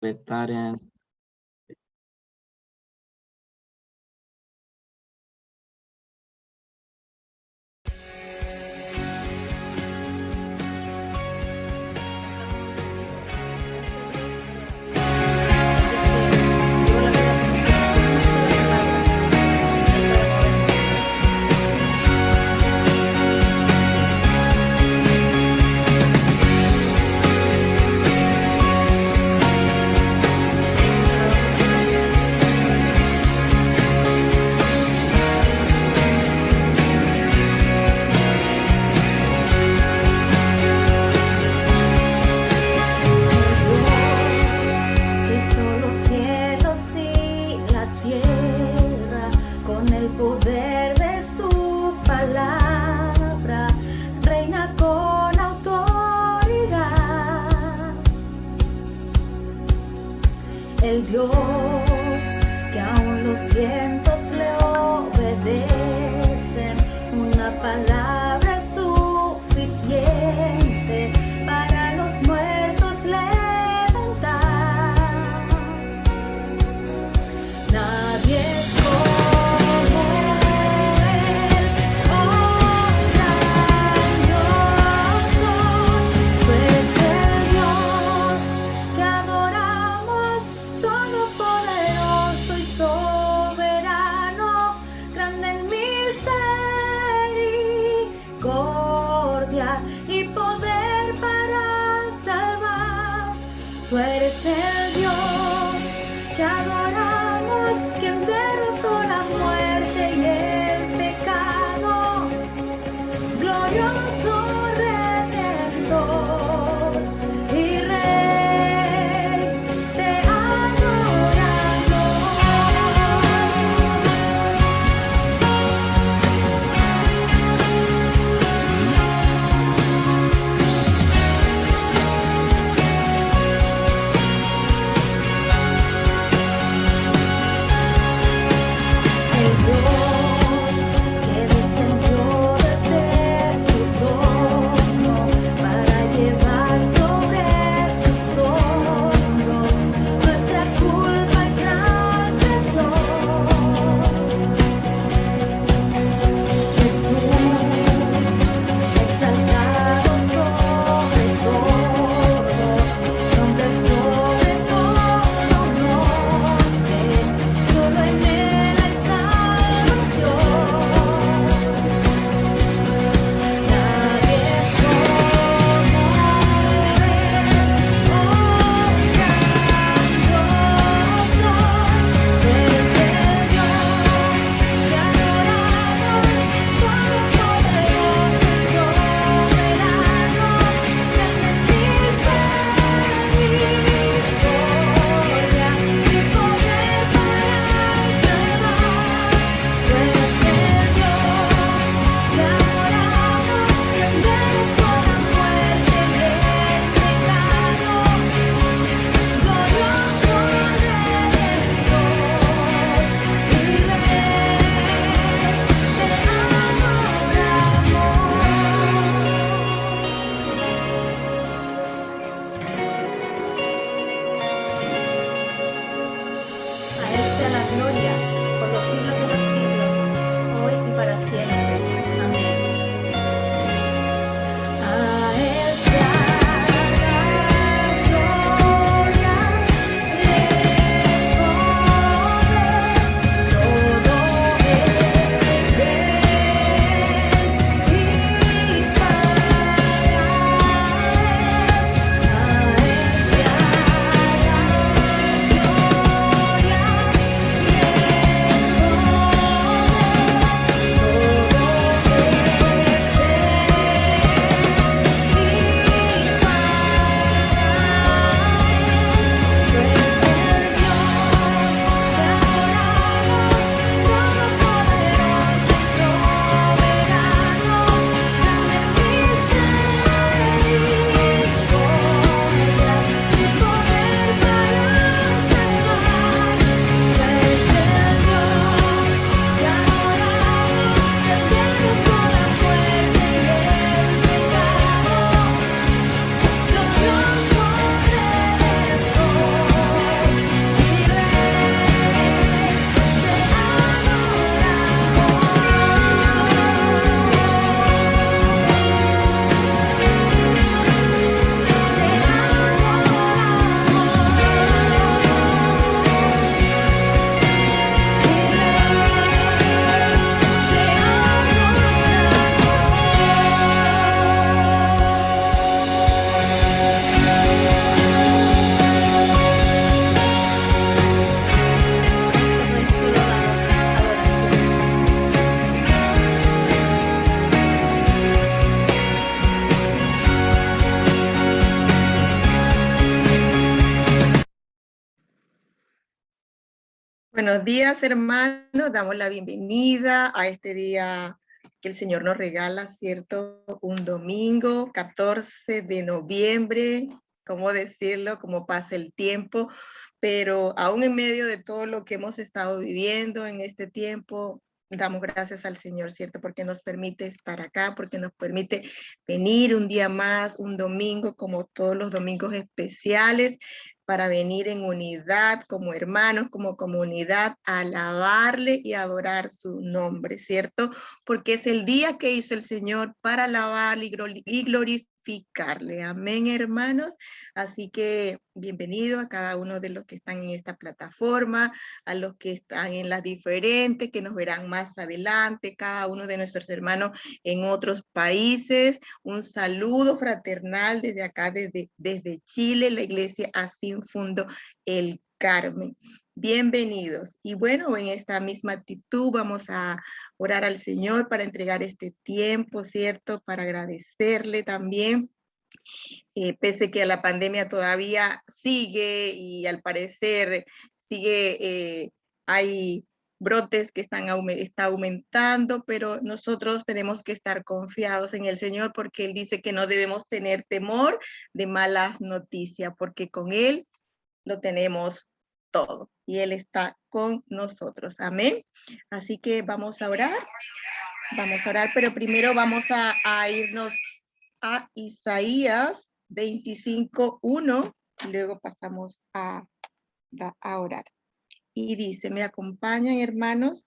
fit that in. El Dios que aún los vientos le obedecen, una palabra es suficiente para los muertos levantar. Nadie es como Él, oh grandioso, tú eres el Dios que adoramos, todopoderoso y soberano, grande en misericordia y poder para salvar. Tú eres el Dios que adoramos, quien derrotó la muerte y el pecado, glorioso Redentor y Rey, te adoramos. El Dios que descendió desde su trono para llevar sobre sus hombros nuestra culpa y transgresión. Jesús, exaltado sobre todo, nombre sobre todo nombre, solo en Él hay salvación. Nadie es como Él, oh grandioso, tú eres el Dios que adoramos, todopoderoso y soberano, grande en misericordia y poder para salvar. Tú eres el Dios que adoramos, quien derrotó la muerte y el pecado, glorioso Redentor y Rey, te adoramos. A Él sea la gloria por los siglos de los siglos, hoy y para siempre. Amén. A Él sea la gloria, y el poder, todo es de Él y para Él. A Él sea la gloria, y el Buenos días, hermanos. Damos la bienvenida a este día que el Señor nos regala, ¿cierto? Un domingo, 14 de noviembre. ¿Cómo decirlo? ¿Cómo pasa el tiempo? Pero aún en medio de todo lo que hemos estado viviendo en este tiempo, damos gracias al Señor, ¿cierto? Porque nos permite estar acá, porque nos permite venir un día más, un domingo, como todos los domingos especiales, para venir en unidad, como hermanos, como comunidad, a alabarle y adorar su nombre, ¿cierto? Porque es el día que hizo el Señor para alabarle y glorificarle. Amén, hermanos. Así que bienvenido a cada uno de los que están en esta plataforma, a los que están en las diferentes, que nos verán más adelante, cada uno de nuestros hermanos en otros países. Un saludo fraternal desde acá, desde Chile, la iglesia Así Fundo El Carmen. Bienvenidos. Y bueno, en esta misma actitud vamos a orar al Señor para entregar este tiempo, ¿cierto? Para agradecerle también, pese que la pandemia todavía sigue y al parecer hay brotes que está aumentando, pero nosotros tenemos que estar confiados en el Señor porque Él dice que no debemos tener temor de malas noticias, porque con Él lo tenemos todo y Él está con nosotros. Amén. Así que vamos a orar, pero primero vamos a irnos a Isaías 25:1, luego pasamos a orar. Y dice, ¿me acompañan, hermanos?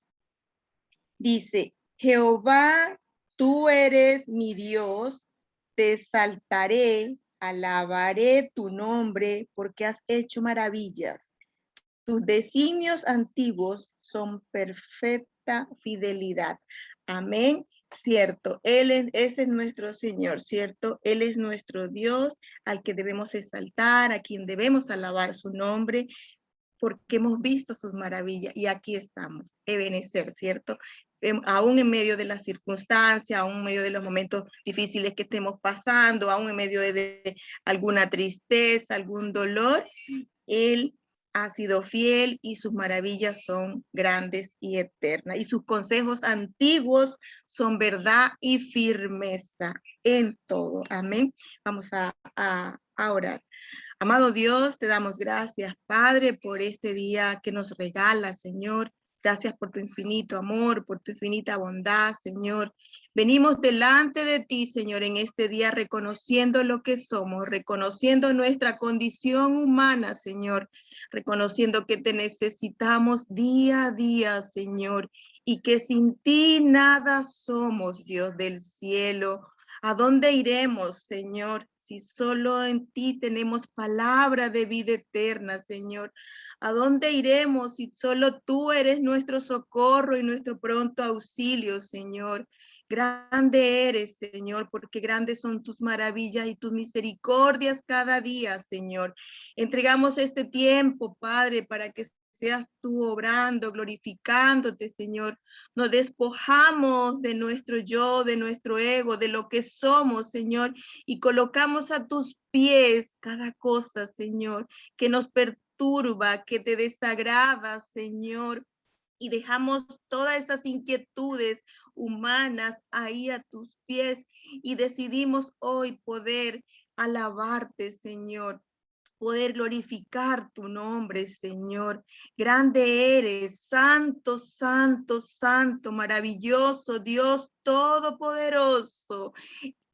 Dice, Jehová, tú eres mi Dios, te exaltaré, alabaré tu nombre, porque has hecho maravillas. Tus designios antiguos son perfecta fidelidad. Amén. Cierto, ese es nuestro Señor, ¿cierto? Él es nuestro Dios al que debemos exaltar, a quien debemos alabar su nombre, porque hemos visto sus maravillas y aquí estamos, Ebenezer, ¿cierto? Aún en medio de las circunstancias, aún en medio de los momentos difíciles que estemos pasando, aún en medio de alguna tristeza, algún dolor, Él ha sido fiel y sus maravillas son grandes y eternas. Y sus consejos antiguos son verdad y firmeza en todo. Amén. Vamos a orar. Amado Dios, te damos gracias, Padre, por este día que nos regala, Señor. Gracias por tu infinito amor, por tu infinita bondad, Señor. Venimos delante de ti, Señor, en este día reconociendo lo que somos, reconociendo nuestra condición humana, Señor, reconociendo que te necesitamos día a día, Señor, y que sin ti nada somos, Dios del cielo. ¿A dónde iremos, Señor, si solo en ti tenemos palabra de vida eterna, Señor? ¿A dónde iremos si solo tú eres nuestro socorro y nuestro pronto auxilio, Señor? Grande eres, Señor, porque grandes son tus maravillas y tus misericordias cada día, Señor. Entregamos este tiempo, Padre, para que seas tú obrando, glorificándote, Señor. Nos despojamos de nuestro yo, de nuestro ego, de lo que somos, Señor, y colocamos a tus pies cada cosa, Señor, que nos perturba, que te desagrada, Señor. Y dejamos todas esas inquietudes humanas ahí a tus pies y decidimos hoy poder alabarte, Señor, poder glorificar tu nombre, Señor. Grande eres, santo, santo, santo, maravilloso, Dios todopoderoso.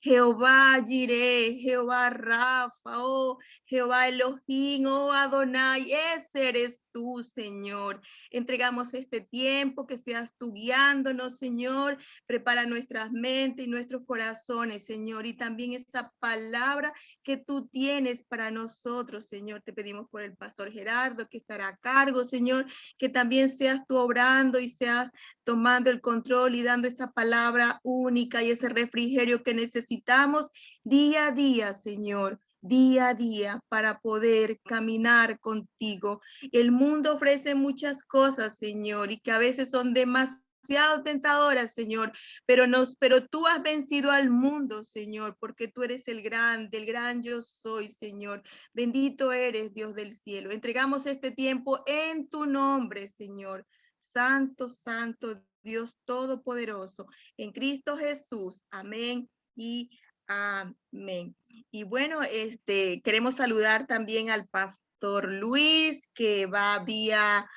Jehová Jireh, Jehová Rafa, oh Jehová Elohim, oh Adonai, ese eres tú, Señor. Entregamos este tiempo, que seas tú guiándonos, Señor. Prepara nuestras mentes y nuestros corazones, Señor, y también esa palabra que tú tienes para nosotros, Señor. Te pedimos por el pastor Gerardo, que estará a cargo, Señor, que también seas tú obrando y seas tomando el control y dando esa palabra única y ese refrigerio que necesitamos día a día, Señor, día a día, para poder caminar contigo. El mundo ofrece muchas cosas, Señor, y que a veces son demasiado demasiado tentadoras, Señor, pero tú has vencido al mundo, Señor, porque tú eres el gran yo soy, Señor. Bendito eres, Dios del cielo. Entregamos este tiempo en tu nombre, Señor. Santo, santo, Dios todopoderoso, en Cristo Jesús. Amén y amén. Y bueno, queremos saludar también al pastor Luis, que va vía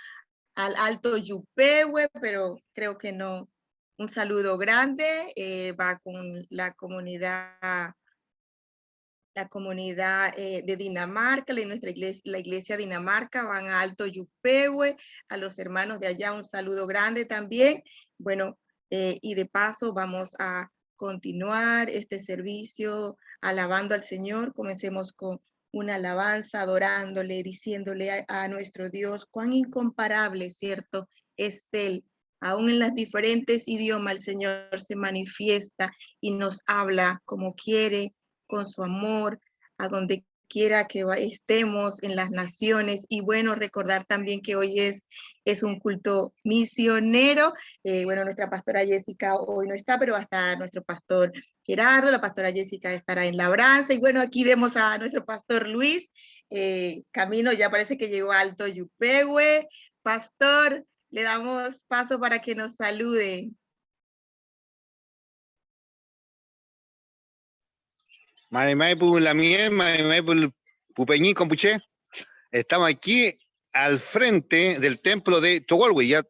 al Alto Yupehue, pero creo que no. Un saludo grande, va con la comunidad de Dinamarca, nuestra iglesia, la iglesia Dinamarca, van a Alto Yupehue, a los hermanos de allá un saludo grande también. Bueno, y de paso vamos a continuar este servicio alabando al Señor. Comencemos con una alabanza, adorándole, diciéndole a nuestro Dios cuán incomparable, ¿cierto? Es Él. Aún en los diferentes idiomas el Señor se manifiesta y nos habla como quiere, con su amor, a donde quiera que estemos en las naciones. Y bueno, recordar también que hoy es un culto misionero. Bueno, nuestra pastora Jessica hoy no está, pero va a estar nuestro pastor Gerardo, la pastora Jessica estará en labranza. Y bueno, aquí vemos a nuestro pastor Luis. Camino, ya parece que llegó a Alto Yupehue. Pastor, le damos paso para que nos salude. Marimay la miel, Marimay Pupeñí, Compuché. Estamos aquí al frente del templo de Togolwe. Ya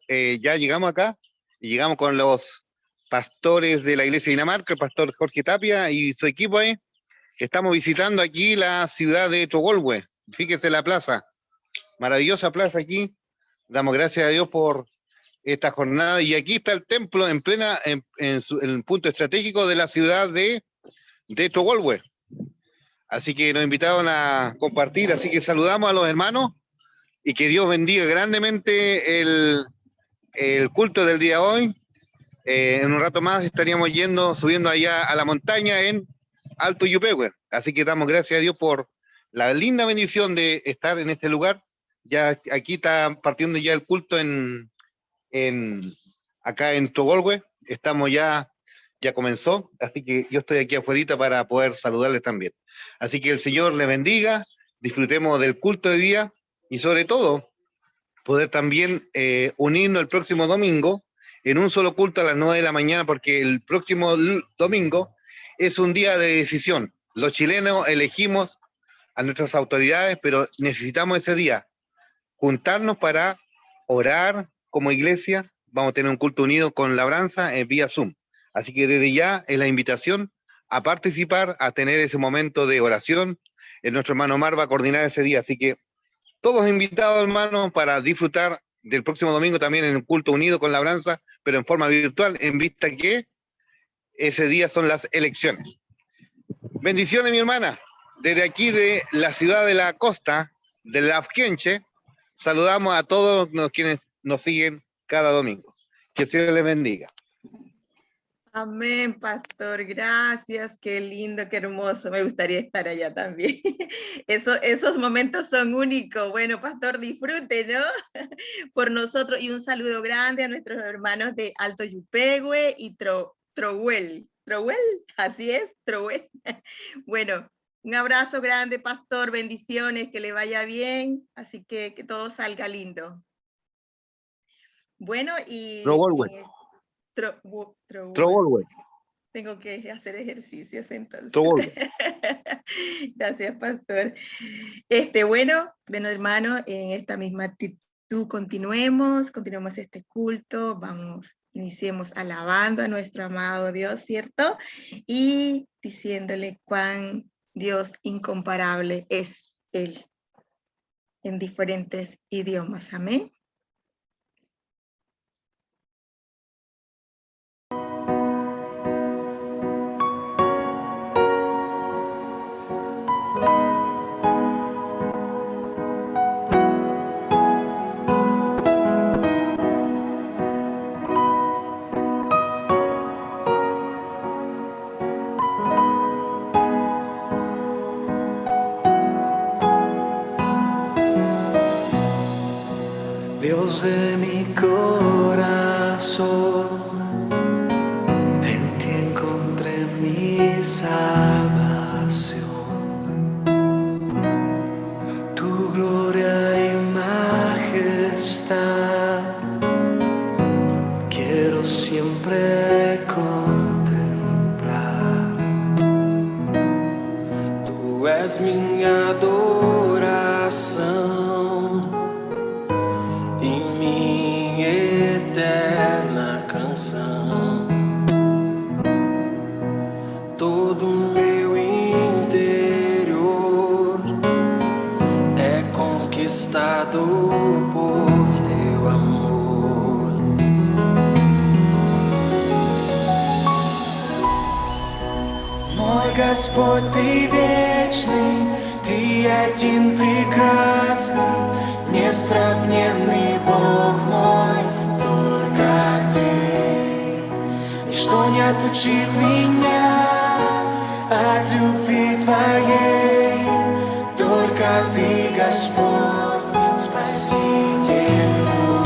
llegamos acá y llegamos con los pastores de la iglesia de Dinamarca, el pastor Jorge Tapia y su equipo ahí. Estamos visitando aquí la ciudad de Togolwe. Fíjese la plaza, maravillosa plaza aquí. Damos gracias a Dios por esta jornada. Y aquí está el templo en el punto estratégico de la ciudad de Togolwe. Así que nos invitaron a compartir, así que saludamos a los hermanos y que Dios bendiga grandemente el culto del día de hoy. En un rato más estaríamos subiendo allá a la montaña en Alto Yupehue. Así que damos gracias a Dios por la linda bendición de estar en este lugar. Ya aquí está partiendo ya el culto acá en Togolwe. Estamos ya comenzó, así que yo estoy aquí afuera para poder saludarles también. Así que el Señor les bendiga, disfrutemos del culto de día y sobre todo poder también unirnos el próximo domingo en un solo culto a las 9 de la mañana, porque el próximo domingo es un día de decisión. Los chilenos elegimos a nuestras autoridades, pero necesitamos ese día juntarnos para orar como iglesia. Vamos a tener un culto unido con labranza vía Zoom. Así que desde ya es la invitación a participar, a tener ese momento de oración. Nuestro hermano Omar va a coordinar ese día. Así que todos invitados, hermanos, para disfrutar del próximo domingo también en un culto unido con labranza, pero en forma virtual, en vista que ese día son las elecciones. Bendiciones, mi hermana. Desde aquí de la ciudad de la costa, de Lafkenche, saludamos a todos quienes nos siguen cada domingo. Que Dios les bendiga. Amén, pastor, gracias, qué lindo, qué hermoso, me gustaría estar allá también. Esos momentos son únicos. Bueno, pastor, disfrute, ¿no? Por nosotros, y un saludo grande a nuestros hermanos de Alto Yupehue y Trohuel, así es, Trohuel. Bueno, un abrazo grande, pastor, bendiciones, que le vaya bien, así que todo salga lindo. Bueno, y... Togolwe. Tengo que hacer ejercicios entonces. Togolwe. Gracias, pastor. Bueno, hermano, en esta misma actitud continuemos este culto, iniciemos alabando a nuestro amado Dios, ¿cierto? Y diciéndole cuán Dios incomparable es Él en diferentes idiomas. Amén. Dios de mi corazón, corazón, en ti encontré mi salvación. Tu gloria y majestad quiero siempre contemplar. Tu és minha adoração e minha eterna canção. Todo meu interior é conquistado por teu amor. Мой Господь, Ты вечный, Ты один прекрасный, несравненный Бог мой, только Ты. Ничто не отлучит меня от любви Твоей, только Ты, Господь, Спаситель мой.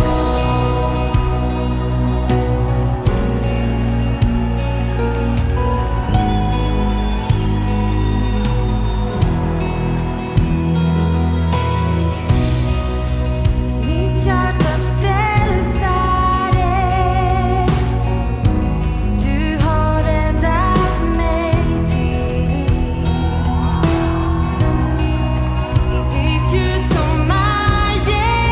Mitt hjärtas frälsare, du har räddat mig till liv. I ditt ljus och majestät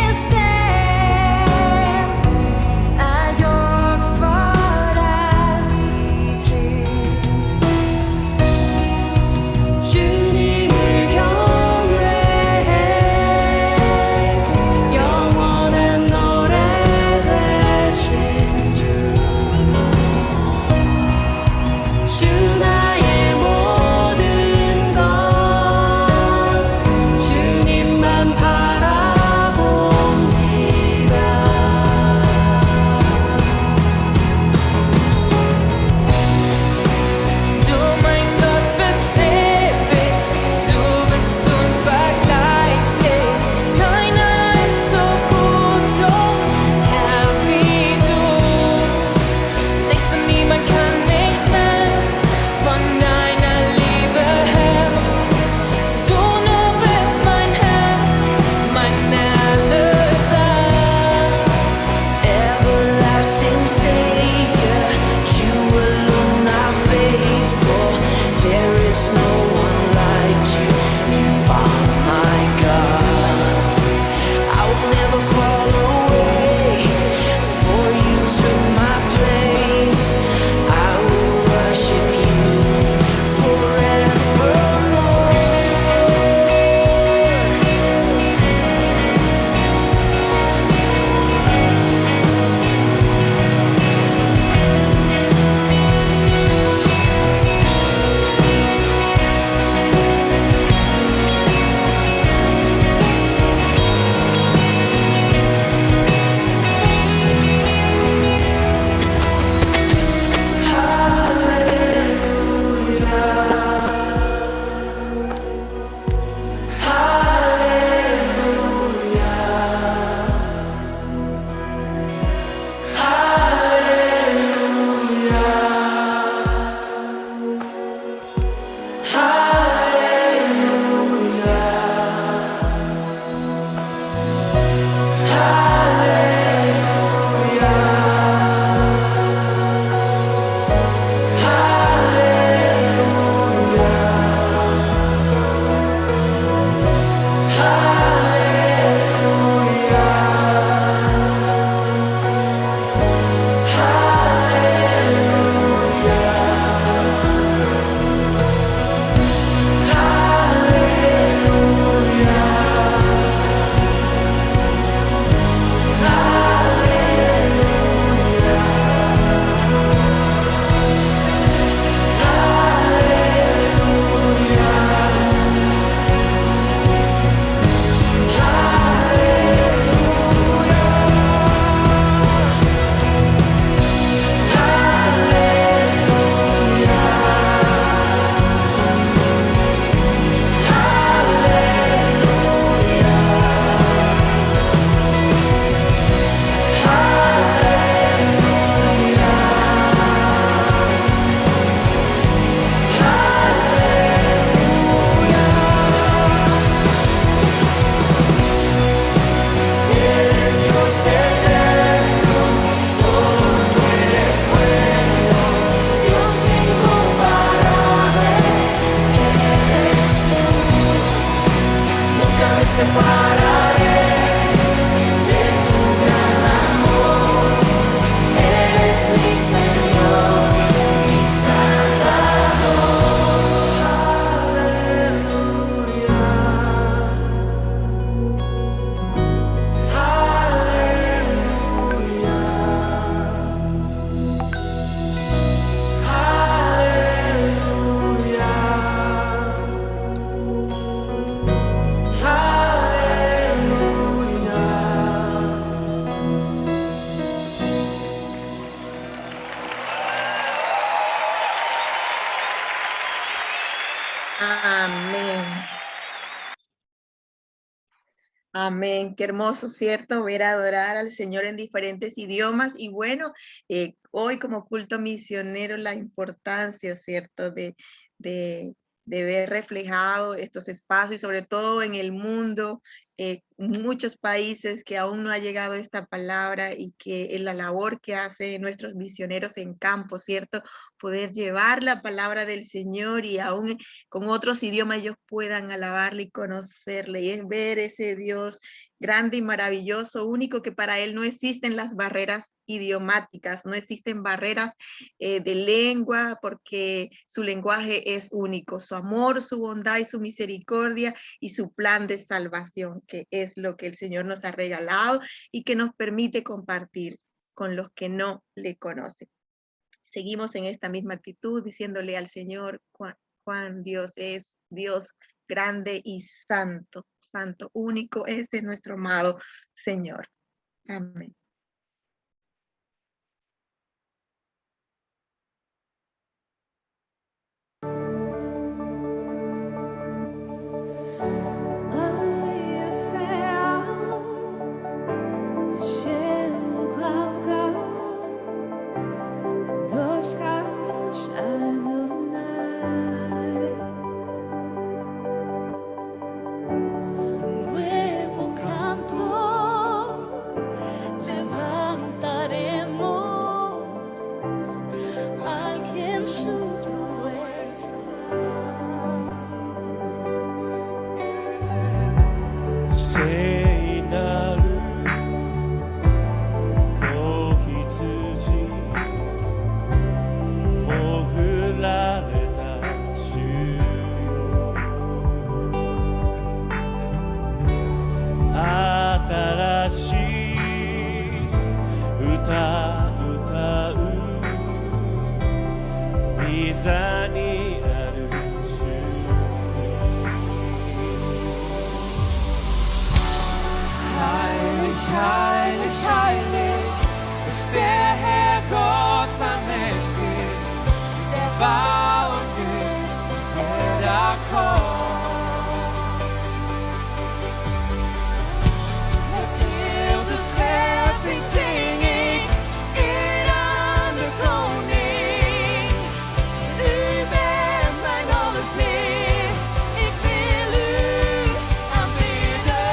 Amén. Amén, qué hermoso, ¿cierto? Ver adorar al Señor en diferentes idiomas. Y bueno, hoy como culto misionero, la importancia, ¿cierto? De, de ver reflejado estos espacios, y sobre todo en el mundo, muchos países que aún no ha llegado esta palabra, y que en la labor que hacen nuestros misioneros en campo, ¿cierto? Poder llevar la palabra del Señor, y aún con otros idiomas ellos puedan alabarle y conocerle, y es ver ese Dios grande y maravilloso, único, que para él no existen las barreras idiomáticas, no existen barreras de lengua, porque su lenguaje es único, su amor, su bondad y su misericordia y su plan de salvación, que es lo que el Señor nos ha regalado y que nos permite compartir con los que no le conocen. Seguimos en esta misma actitud, diciéndole al Señor cuán Dios es, Dios grande y santo, santo, único, ese es nuestro amado Señor. Amén. Nuevo canto levantaremos al que en su trono está. 聖なる子羊ほふられた主よ新しい歌歌う御座にある主Heilig, heilig, heilig ist der Herr Gott allmächtig, der war und ist und der da kommt. Met heel de schepping zing ik eer aan de koning. U bent mijn alles Heer, ik wil u aanbidden.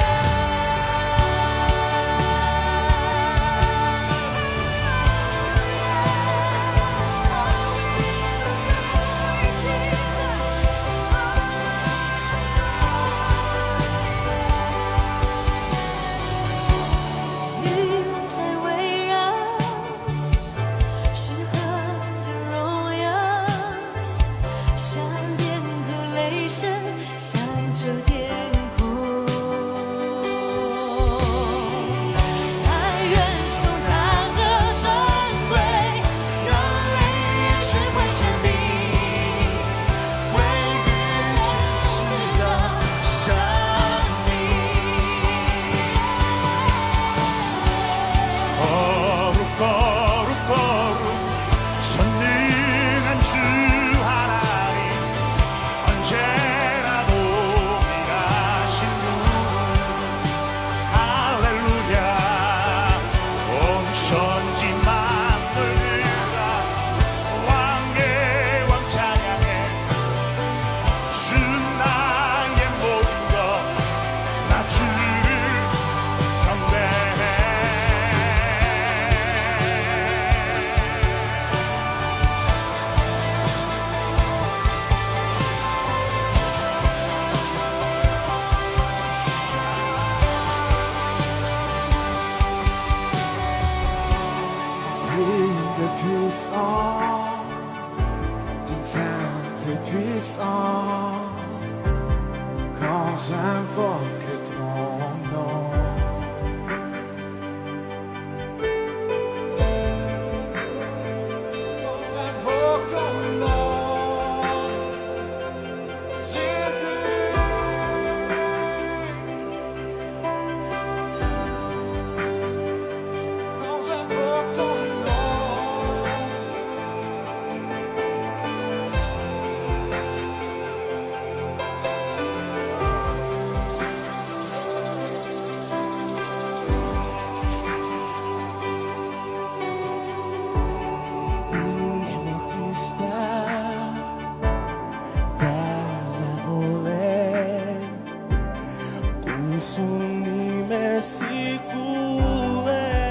é.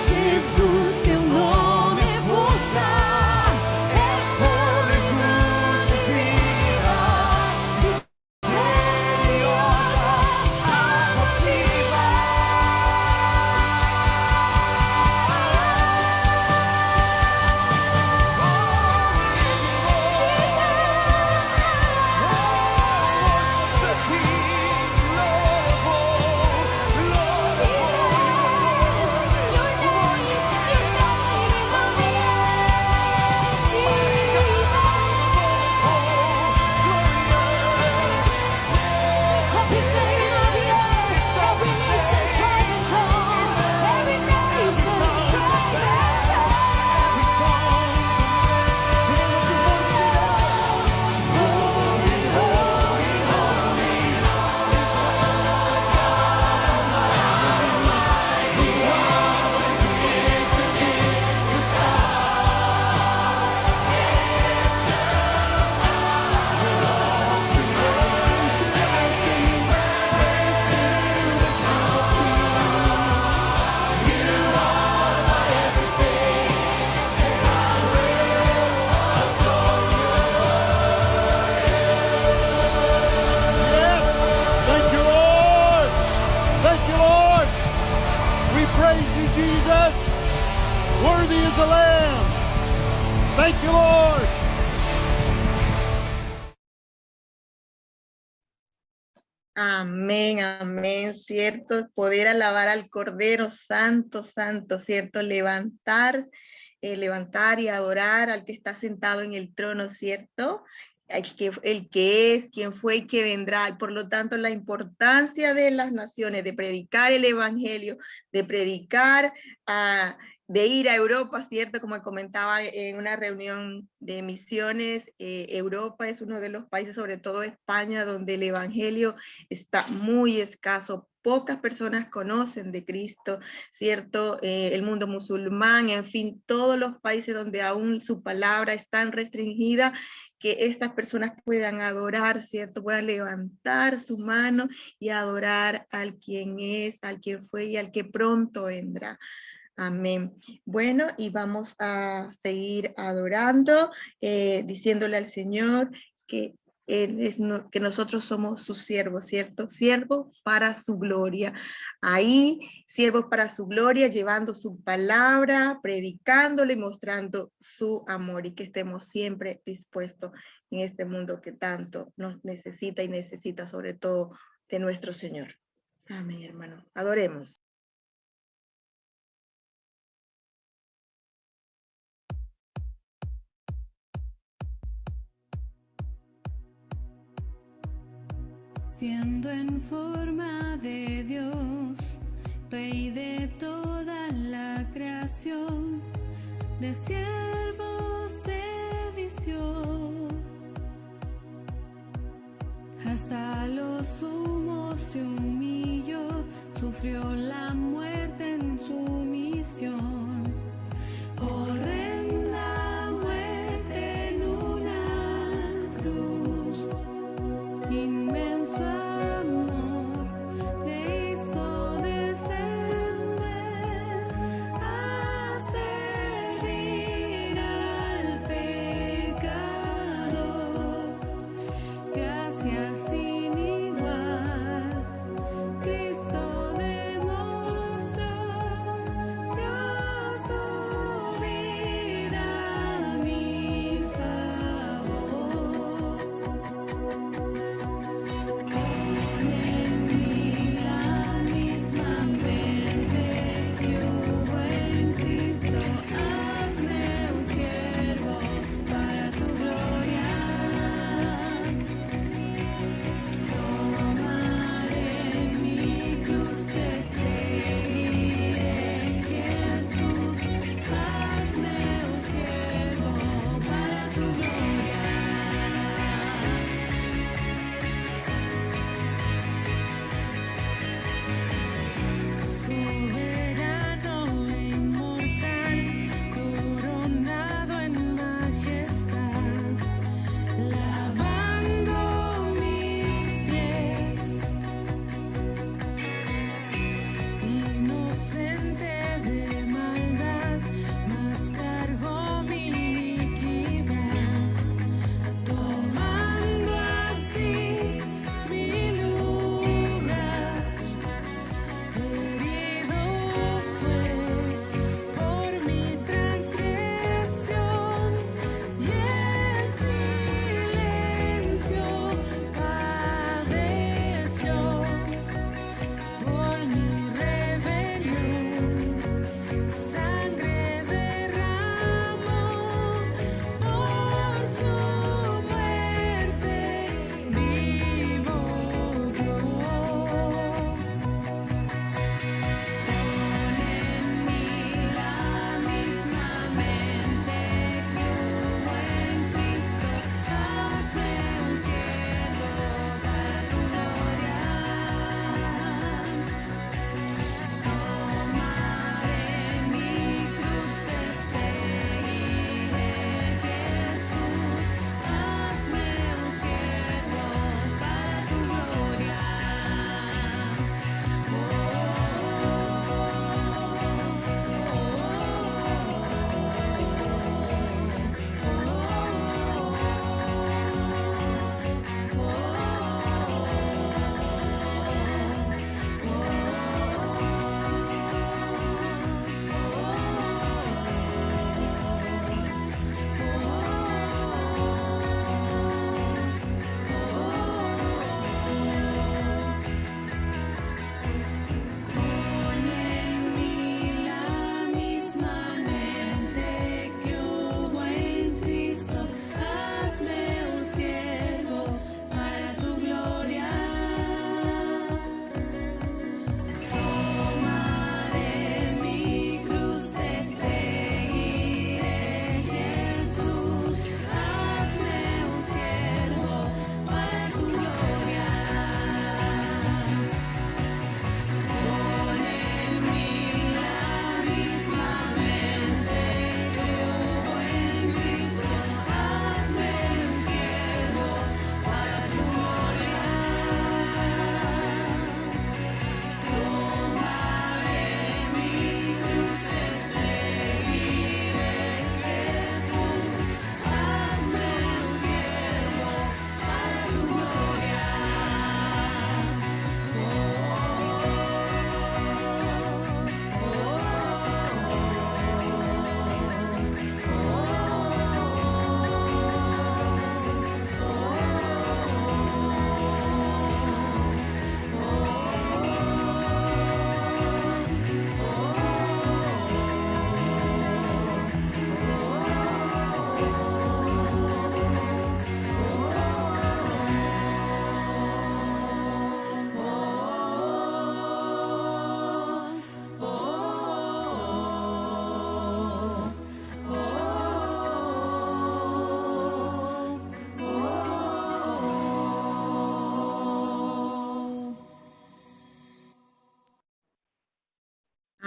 Jesus, teu nome é força, é fôlego de vida, misteriosa, água viva. Thank you, Lord. Thank you, Lord. We praise you, Jesus. Worthy is the Lamb. Thank you, Lord. Amén, amén, cierto, poder alabar al Cordero Santo, Santo, cierto, levantar y adorar al que está sentado en el trono, cierto, el que es, quien fue y que vendrá, y por lo tanto la importancia de las naciones, de predicar el evangelio, de predicar de ir a Europa, ¿cierto? Como comentaba en una reunión de misiones, Europa es uno de los países, sobre todo España, donde el evangelio está muy escaso. Pocas personas conocen de Cristo, ¿cierto? El mundo musulmán, en fin, todos los países donde aún su palabra es tan restringida, que estas personas puedan adorar, ¿cierto? Puedan levantar su mano y adorar al quien es, al quien fue y al que pronto vendrá. Amén. Bueno, y vamos a seguir adorando, diciéndole al Señor que que nosotros somos sus siervos, ¿cierto? Siervos para su gloria. Ahí, siervos para su gloria, llevando su palabra, predicándole y mostrando su amor, y que estemos siempre dispuestos en este mundo que tanto nos necesita y necesita sobre todo de nuestro Señor. Amén, hermano. Adoremos. Siendo en forma de Dios, Rey de toda la creación, de siervos se vistió, hasta lo sumo se humilló, sufrió la muerte en su misión. Horrenda muerte en una cruz, inmenso amor le hizo descender a servir al pecador. Gracias sin igual, Cristo demostró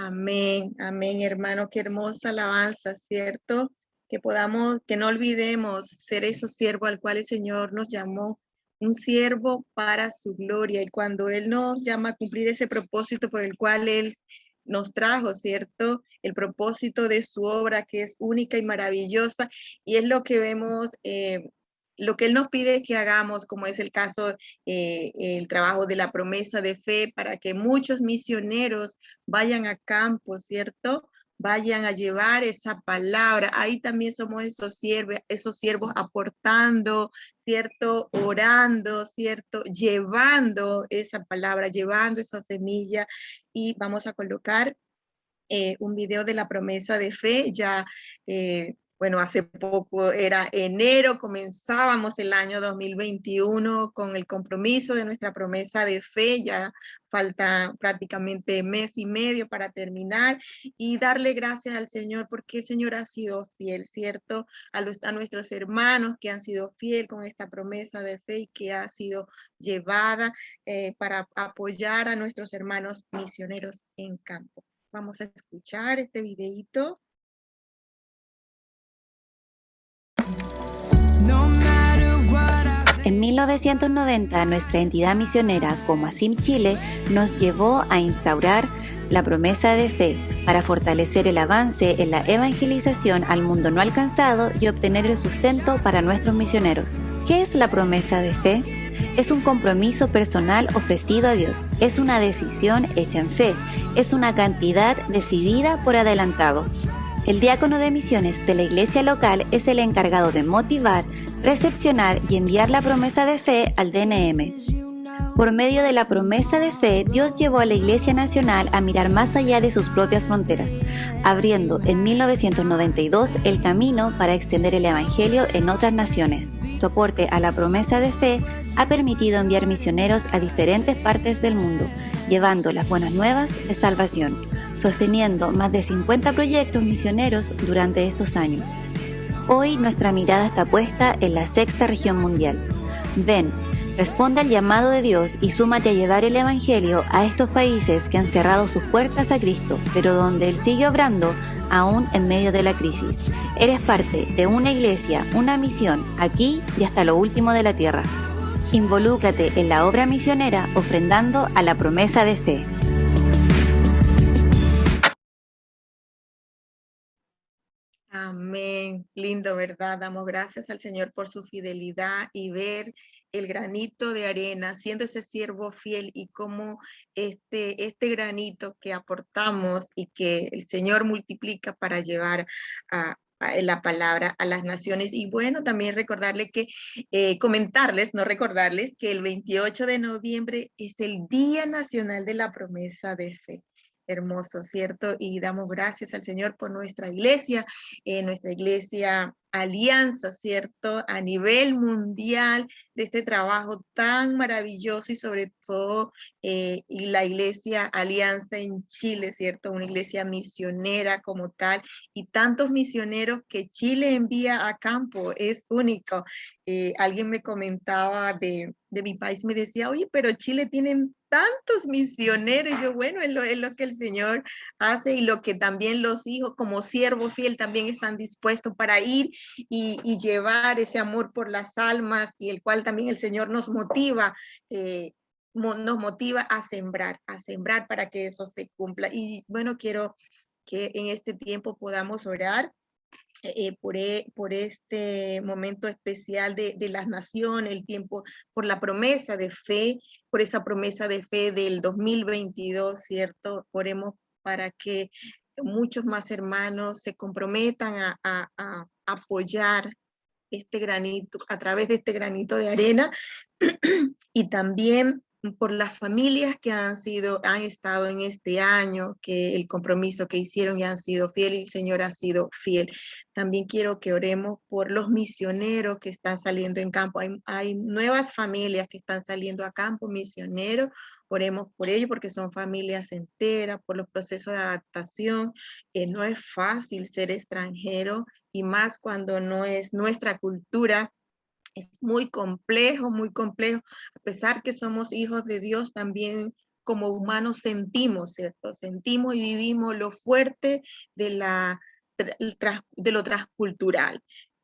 Amén, amén, hermano, qué hermosa alabanza, ¿cierto? Que podamos, que no olvidemos ser esos siervos al cual el Señor nos llamó, un siervo para su gloria. Y cuando Él nos llama a cumplir ese propósito por el cual Él nos trajo, ¿cierto? El propósito de su obra que es única y maravillosa, y es lo que vemos, lo que Él nos pide que hagamos, como es el caso, el trabajo de la promesa de fe, para que muchos misioneros vayan a campo, ¿cierto? Vayan a llevar esa palabra. Ahí también somos esos siervos aportando, ¿cierto? Orando, ¿cierto? Llevando esa palabra, llevando esa semilla. Y vamos a colocar un video de la promesa de fe. Ya, bueno, hace poco era enero, comenzábamos el año 2021 con el compromiso de nuestra promesa de fe. Ya falta prácticamente mes y medio para terminar, y darle gracias al Señor porque el Señor ha sido fiel, ¿cierto? A nuestros hermanos que han sido fiel con esta promesa de fe y que ha sido llevada para apoyar a nuestros hermanos misioneros en campo. Vamos a escuchar este videíto. En 1990, nuestra entidad misionera, Comasim Chile, nos llevó a instaurar la promesa de fe para fortalecer el avance en la evangelización al mundo no alcanzado y obtener el sustento para nuestros misioneros. ¿Qué es la promesa de fe? Es un compromiso personal ofrecido a Dios, es una decisión hecha en fe, es una cantidad decidida por adelantado. El diácono de misiones de la iglesia local es el encargado de motivar, recepcionar y enviar la promesa de fe al DNM. Por medio de la promesa de fe, Dios llevó a la Iglesia Nacional a mirar más allá de sus propias fronteras, abriendo en 1992 el camino para extender el Evangelio en otras naciones. Tu aporte a la promesa de fe ha permitido enviar misioneros a diferentes partes del mundo, llevando las buenas nuevas de salvación, sosteniendo más de 50 proyectos misioneros durante estos años. Hoy nuestra mirada está puesta en la sexta región mundial. Ven, responde al llamado de Dios y súmate a llevar el Evangelio a estos países que han cerrado sus puertas a Cristo, pero donde Él sigue obrando aún en medio de la crisis. Eres parte de una iglesia, una misión, aquí y hasta lo último de la tierra. Involúcrate en la obra misionera ofrendando a la promesa de fe. Amén. Lindo, ¿verdad? Damos gracias al Señor por su fidelidad y ver el granito de arena, siendo ese siervo fiel, y cómo este granito que aportamos y que el Señor multiplica para llevar la palabra a las naciones. Y bueno, también recordarles que, no recordarles que el 28 de noviembre es el Día Nacional de la Promesa de Fe. Hermoso, ¿cierto? Y damos gracias al Señor por nuestra iglesia Alianza, ¿cierto? A nivel mundial, de este trabajo tan maravilloso, y sobre todo y la iglesia Alianza en Chile, ¿cierto? Una iglesia misionera como tal, y tantos misioneros que Chile envía a campo, es único. Alguien me comentaba de mi país, me decía, oye, pero Chile tienen tantos misioneros. Y yo, bueno, es lo que el Señor hace, y lo que también los hijos como siervo fiel también están dispuestos para ir y llevar ese amor por las almas, y el cual también el Señor nos motiva a sembrar para que eso se cumpla. Y bueno, quiero que en este tiempo podamos orar por este momento especial de las naciones, el tiempo, por la promesa de fe, por esa promesa de fe del 2022, ¿cierto? Oremos para que muchos más hermanos se comprometan a apoyar este granito, a través de este granito de arena, y también por las familias que han estado en este año, que el compromiso que hicieron y han sido fieles, y el Señor ha sido fiel. También quiero que oremos por los misioneros que están saliendo en campo. Hay nuevas familias que están saliendo a campo misioneros. Oremos por ellos porque son familias enteras, por los procesos de adaptación. No es fácil ser extranjero, y más cuando no es nuestra cultura. Es muy complejo, muy complejo. A pesar que somos hijos de Dios, también como humanos sentimos, ¿cierto? Sentimos y vivimos lo fuerte de lo transcultural.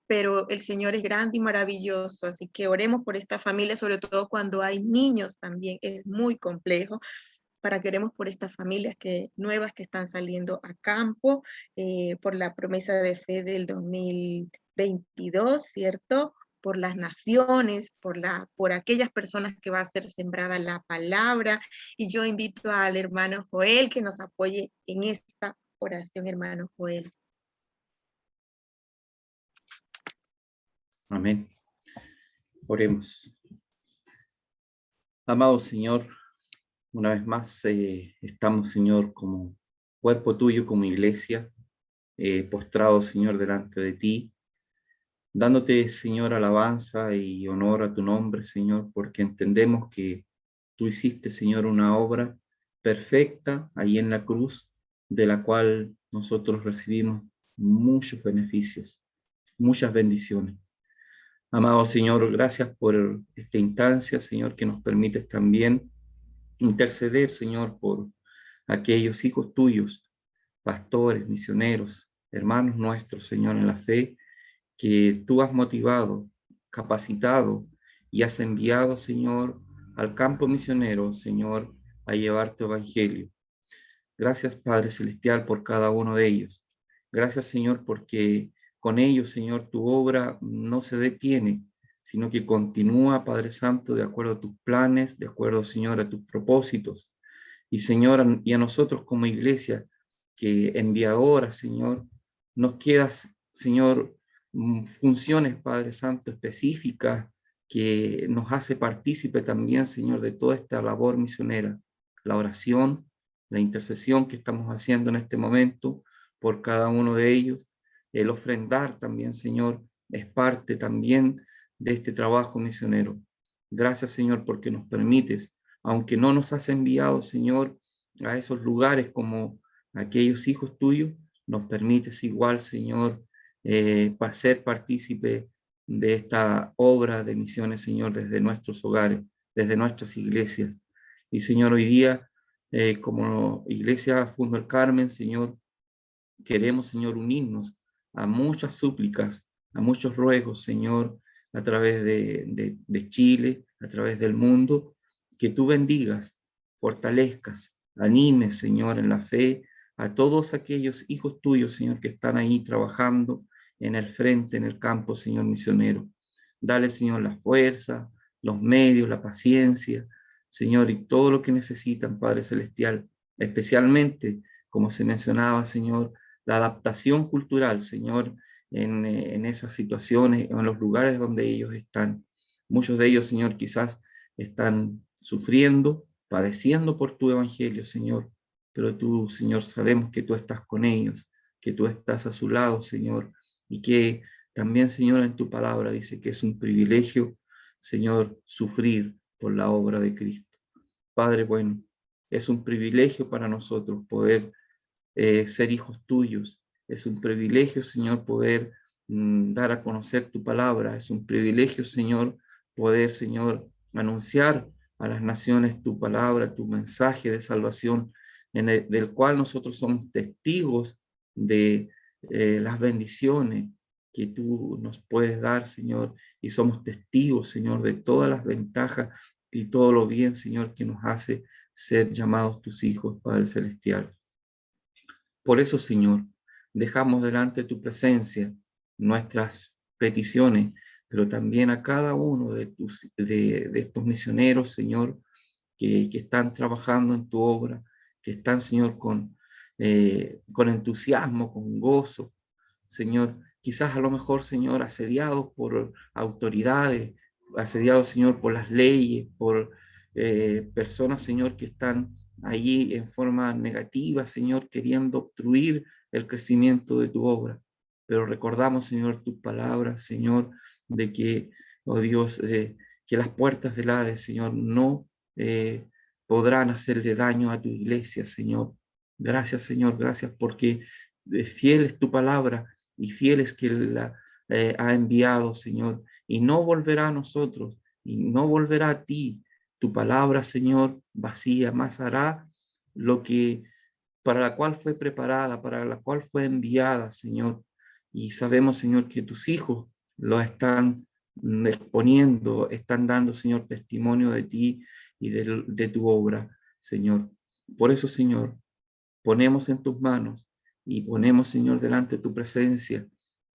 Pero el Señor es grande y maravilloso, así que oremos por esta familia, sobre todo cuando hay niños también, es muy complejo, para que oremos por estas familias nuevas que están saliendo a campo, por la promesa de fe del 2022, ¿cierto? Por las naciones, por aquellas personas que va a ser sembrada la palabra. Y yo invito al hermano Joel que nos apoye en esta oración, hermano Joel. Amén. Oremos. Amado Señor, una vez más estamos, Señor, como cuerpo tuyo, como iglesia, postrados, Señor, delante de ti, dándote, Señor, alabanza y honor a tu nombre, Señor, porque entendemos que tú hiciste, Señor, una obra perfecta ahí en la cruz, de la cual nosotros recibimos muchos beneficios, muchas bendiciones. Amado Señor, gracias por esta instancia, Señor, que nos permites también interceder, Señor, por aquellos hijos tuyos, pastores, misioneros, hermanos nuestros, Señor, en la fe, que tú has motivado, capacitado y has enviado, Señor, al campo misionero, Señor, a llevar tu evangelio. Gracias, Padre Celestial, por cada uno de ellos. Gracias, Señor, porque con ellos, Señor, tu obra no se detiene, sino que continúa, Padre Santo, de acuerdo a tus planes, de acuerdo, Señor, a tus propósitos. Y, Señor, y a nosotros como iglesia, que enviadora, Señor, nos quedas, Señor, funciones, Padre Santo, específicas, que nos hace partícipe también, Señor, de toda esta labor misionera, la oración, la intercesión que estamos haciendo en este momento por cada uno de ellos, el ofrendar también, Señor, es parte también de este trabajo misionero. Gracias, Señor, porque nos permites, aunque no nos has enviado, Señor, a esos lugares como aquellos hijos tuyos, nos permites igual, Señor, para ser partícipe de esta obra de misiones, Señor, desde nuestros hogares, desde nuestras iglesias. Y, Señor, hoy día, como Iglesia Fundo el Carmen, Señor, queremos, Señor, unirnos a muchas súplicas, a muchos ruegos, Señor, a través de Chile, a través del mundo, que tú bendigas, fortalezcas, animes, Señor, en la fe, a todos aquellos hijos tuyos, Señor, que están ahí trabajando en el frente, en el campo, Señor misionero. Dale, Señor, la fuerza, los medios, la paciencia, Señor, y todo lo que necesitan, Padre Celestial, especialmente, como se mencionaba, Señor, la adaptación cultural, Señor, en esas situaciones, en los lugares donde ellos están. Muchos de ellos, Señor, quizás están sufriendo, padeciendo por tu evangelio, Señor, pero tú, Señor, sabemos que tú estás con ellos, que tú estás a su lado, Señor, y que también, Señor, en tu palabra dice que es un privilegio, Señor, sufrir por la obra de Cristo. Padre, bueno, es un privilegio para nosotros poder ser hijos tuyos. Es un privilegio, Señor, poder dar a conocer tu palabra. Es un privilegio, Señor, poder, Señor, anunciar a las naciones tu palabra, tu mensaje de salvación, del cual nosotros somos testigos de las bendiciones que tú nos puedes dar, Señor, y somos testigos, Señor, de todas las ventajas y todo lo bien, Señor, que nos hace ser llamados tus hijos, Padre Celestial. Por eso, Señor, dejamos delante de tu presencia nuestras peticiones, pero también a cada uno de estos misioneros, Señor, que están trabajando en tu obra, que están, Señor, con entusiasmo, con gozo, Señor, quizás a lo mejor, Señor, asediados por autoridades, asediados, Señor, por las leyes, por personas, Señor, que están allí en forma negativa, Señor, queriendo obstruir el crecimiento de tu obra. Pero recordamos, Señor, tu palabra, Señor, de que, oh Dios, que las puertas del Hades, Señor, no podrán hacerle daño a tu iglesia, Señor. Gracias, Señor, gracias porque fiel es tu palabra y fiel es que la ha enviado, Señor, y no volverá a nosotros, y no volverá a ti. tu palabra, Señor, vacía, más hará lo que para la cual fue preparada, para la cual fue enviada, Señor. Y sabemos, Señor, que tus hijos lo están exponiendo, están dando, Señor, testimonio de ti y de tu obra, Señor. Por eso, Señor, ponemos en tus manos y ponemos, Señor, delante de tu presencia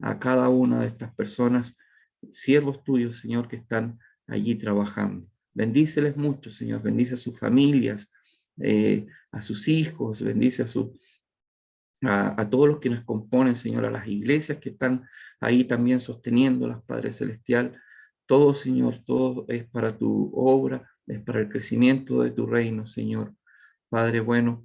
a cada una de estas personas, siervos tuyos, Señor, que están allí trabajando. Bendíceles mucho, Señor, bendice a sus familias, a sus hijos, bendice a todos los que nos componen, Señor, a las iglesias que están ahí también sosteniéndolas, Padre Celestial. Todo, Señor, todo es para tu obra, es para el crecimiento de tu reino, Señor. Padre bueno,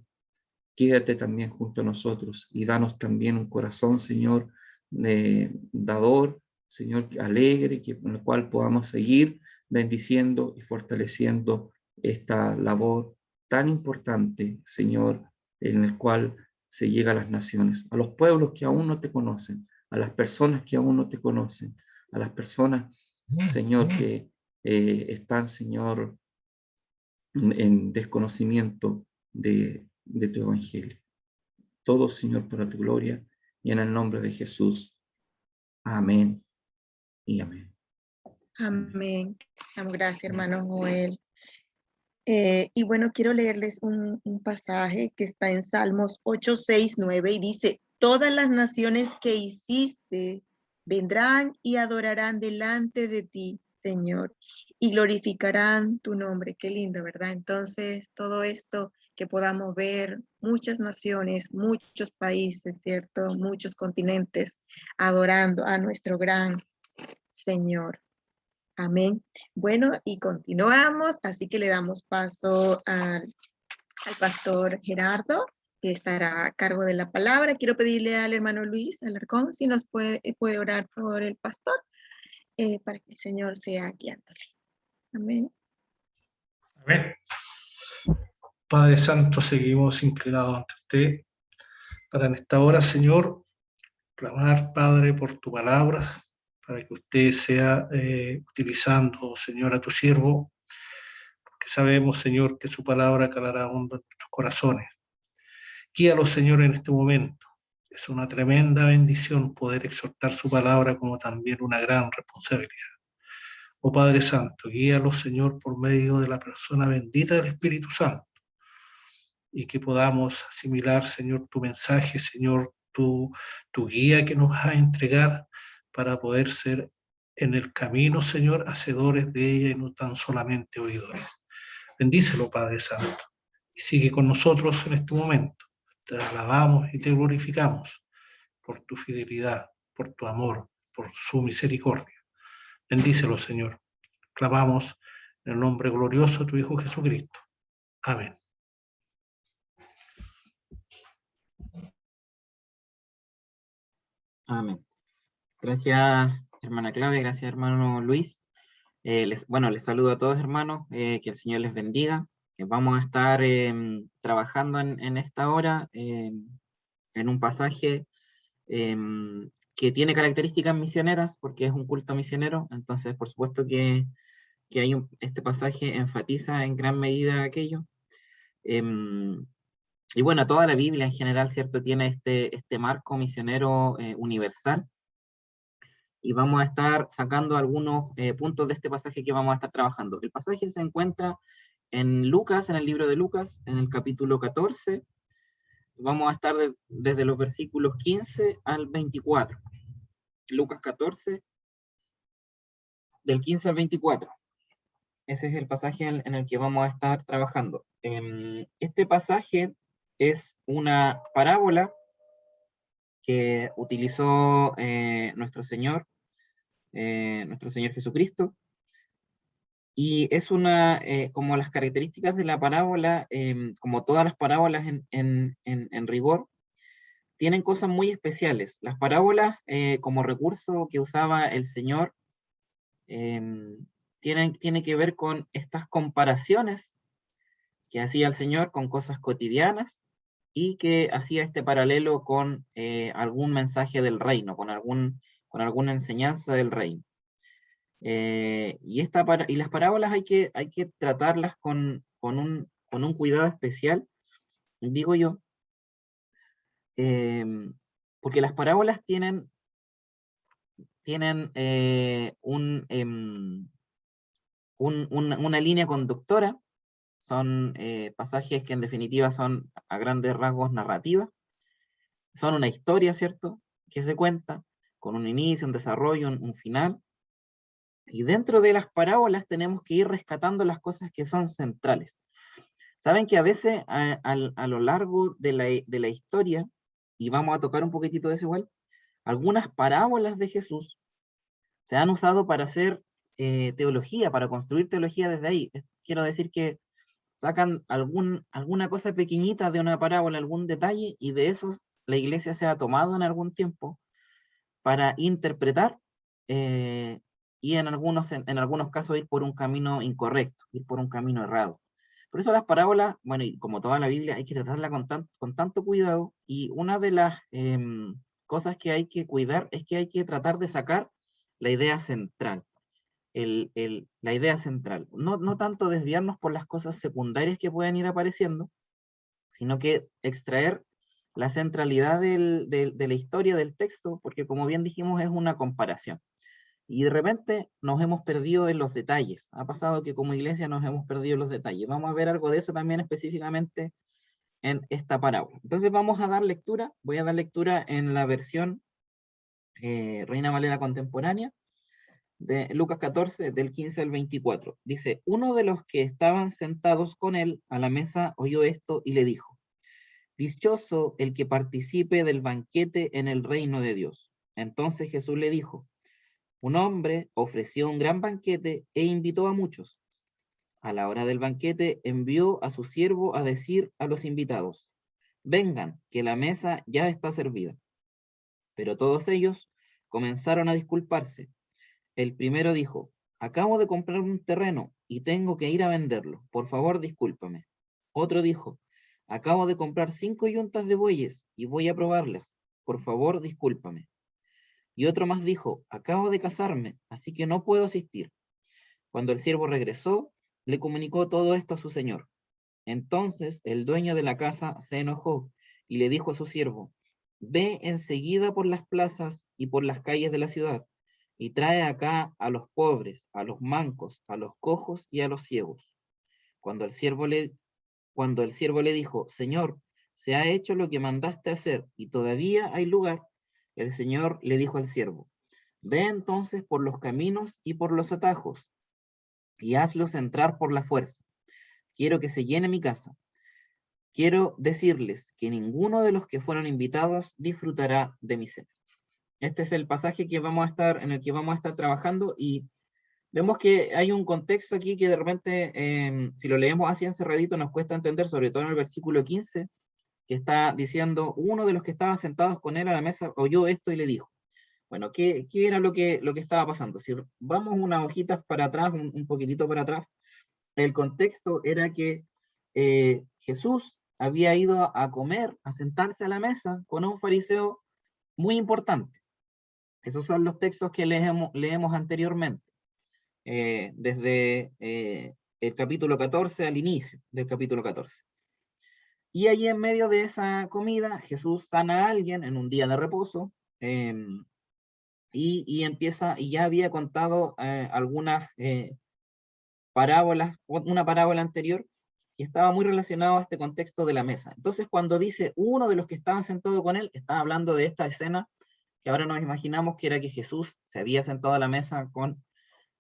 quédate también junto a nosotros y danos también un corazón, Señor, dador, Señor, alegre, con el cual podamos seguir bendiciendo y fortaleciendo esta labor tan importante, Señor, en el cual se llega a las naciones, a los pueblos que aún no te conocen, a las personas que aún no te conocen, a las personas, Señor, que están, Señor, en desconocimiento de tu evangelio. Todo, Señor, para tu gloria y en el nombre de Jesús. Amén y amén. Amén. Damos gracias, hermano Joel. Y bueno, quiero leerles un pasaje que está en Salmos 8, 6, 9 y dice: todas las naciones que hiciste vendrán y adorarán delante de ti, Señor, y glorificarán tu nombre. Qué lindo, ¿verdad? Entonces, todo esto que podamos ver, muchas naciones, muchos países, ¿cierto? Muchos continentes adorando a nuestro gran Señor. Amén. Bueno, y continuamos, así que le damos paso al pastor Gerardo, que estará a cargo de la palabra. Quiero pedirle al hermano Luis Alarcón si nos puede orar por el pastor, para que el Señor sea guiándole. Amén. Amén. Padre Santo, seguimos inclinados ante usted para en esta hora, Señor, clamar, Padre, por tu palabra, para que usted sea utilizando, Señor, a tu siervo, porque sabemos, Señor, que su palabra calará hondo en nuestros corazones. Guíalo, Señor, en este momento. Es una tremenda bendición poder exhortar su palabra, como también una gran responsabilidad. Oh Padre Santo, guíalo, Señor, por medio de la persona bendita del Espíritu Santo, y que podamos asimilar, Señor, tu mensaje, Señor, tu guía que nos vas a entregar para poder ser en el camino, Señor, hacedores de ella y no tan solamente oidores. Bendícelo, Padre Santo, y sigue con nosotros en este momento. Te alabamos y te glorificamos por tu fidelidad, por tu amor, por su misericordia. Bendícelo, Señor. Clamamos en el nombre glorioso de tu Hijo Jesucristo. Amén. Amén. Gracias, hermana Claudia, gracias, hermano Luis. Les saludo a todos, hermanos, que el Señor les bendiga. Vamos a estar trabajando en esta hora en un pasaje que tiene características misioneras, porque es un culto misionero. Entonces, por supuesto que este pasaje enfatiza en gran medida aquello. Y bueno, toda la Biblia en general, ¿cierto?, tiene este marco misionero universal. Y vamos a estar sacando algunos puntos de este pasaje que vamos a estar trabajando. El pasaje se encuentra en Lucas, en el libro de Lucas, en el capítulo 14. Vamos a estar desde los versículos 15 al 24. Lucas 14, del 15 al 24. Ese es el pasaje en el que vamos a estar trabajando. Este pasaje es una parábola que utilizó nuestro Señor Jesucristo, y es como las características de la parábola, como todas las parábolas en rigor, tienen cosas muy especiales. Las parábolas, como recurso que usaba el Señor, tiene que ver con estas comparaciones que hacía el Señor con cosas cotidianas, y que hacía este paralelo con algún mensaje del reino, con alguna enseñanza del reino. Y las parábolas hay que tratarlas con un cuidado especial, digo yo, porque las parábolas tienen una línea conductora, son pasajes que en definitiva son a grandes rasgos narrativas, son una historia, ¿cierto?, que se cuenta con un inicio, un desarrollo, un final, y dentro de las parábolas tenemos que ir rescatando las cosas que son centrales. Saben que a veces a lo largo de la historia, y vamos a tocar un poquitito de eso igual, algunas parábolas de Jesús se han usado para hacer teología, para construir teología desde ahí. Quiero decir que sacan alguna cosa pequeñita de una parábola, algún detalle, y de esos la iglesia se ha tomado en algún tiempo para interpretar y en algunos casos ir por un camino incorrecto, ir por un camino errado. Por eso las parábolas, bueno, y como toda la Biblia, hay que tratarla con tanto cuidado, y una de las cosas que hay que cuidar es que hay que tratar de sacar la idea central. La idea central. No tanto desviarnos por las cosas secundarias que pueden ir apareciendo, sino que extraer la centralidad de la historia del texto, porque como bien dijimos es una comparación. Y de repente nos hemos perdido en los detalles. Ha pasado que como iglesia nos hemos perdido en los detalles. Vamos a ver algo de eso también específicamente en esta parábola. Entonces vamos a dar lectura. Voy a dar lectura en la versión Reina Valera contemporánea, de Lucas 14, del 15 al 24. Dice: uno de los que estaban sentados con él a la mesa oyó esto y le dijo: dichoso el que participe del banquete en el reino de Dios. Entonces Jesús le dijo: un hombre ofreció un gran banquete e invitó a muchos. A la hora del banquete envió a su siervo a decir a los invitados: vengan, que la mesa ya está servida. Pero todos ellos comenzaron a disculparse. El primero dijo: acabo de comprar un terreno y tengo que ir a venderlo. Por favor, discúlpame. Otro dijo: acabo de comprar 5 yuntas de bueyes y voy a probarlas. Por favor, discúlpame. Y otro más dijo: acabo de casarme, así que no puedo asistir. Cuando el siervo regresó, le comunicó todo esto a su señor. Entonces el dueño de la casa se enojó y le dijo a su siervo: ve enseguida por las plazas y por las calles de la ciudad, y trae acá a los pobres, a los mancos, a los cojos y a los ciegos. Cuando el siervo le dijo: Señor, se ha hecho lo que mandaste hacer, y todavía hay lugar, el Señor le dijo al siervo: ve entonces por los caminos y por los atajos, y hazlos entrar por la fuerza. Quiero que se llene mi casa. Quiero decirles que ninguno de los que fueron invitados disfrutará de mi cena. Este es el pasaje en el que vamos a estar trabajando, y vemos que hay un contexto aquí que de repente, si lo leemos así encerradito, nos cuesta entender, sobre todo en el versículo 15, que está diciendo: uno de los que estaban sentados con él a la mesa oyó esto y le dijo. Bueno, ¿qué era lo que estaba pasando? Si vamos unas hojitas para atrás, un poquitito para atrás, el contexto era que Jesús había ido a comer, a sentarse a la mesa con un fariseo muy importante. Esos son los textos que leemos anteriormente, desde el capítulo 14 al inicio del capítulo 14. Y allí en medio de esa comida, Jesús sana a alguien en un día de reposo, y ya había contado algunas parábolas, una parábola anterior, y estaba muy relacionado a este contexto de la mesa. Entonces, cuando dice uno de los que estaban sentados con él, está hablando de esta escena que ahora nos imaginamos, que era que Jesús se había sentado a la mesa con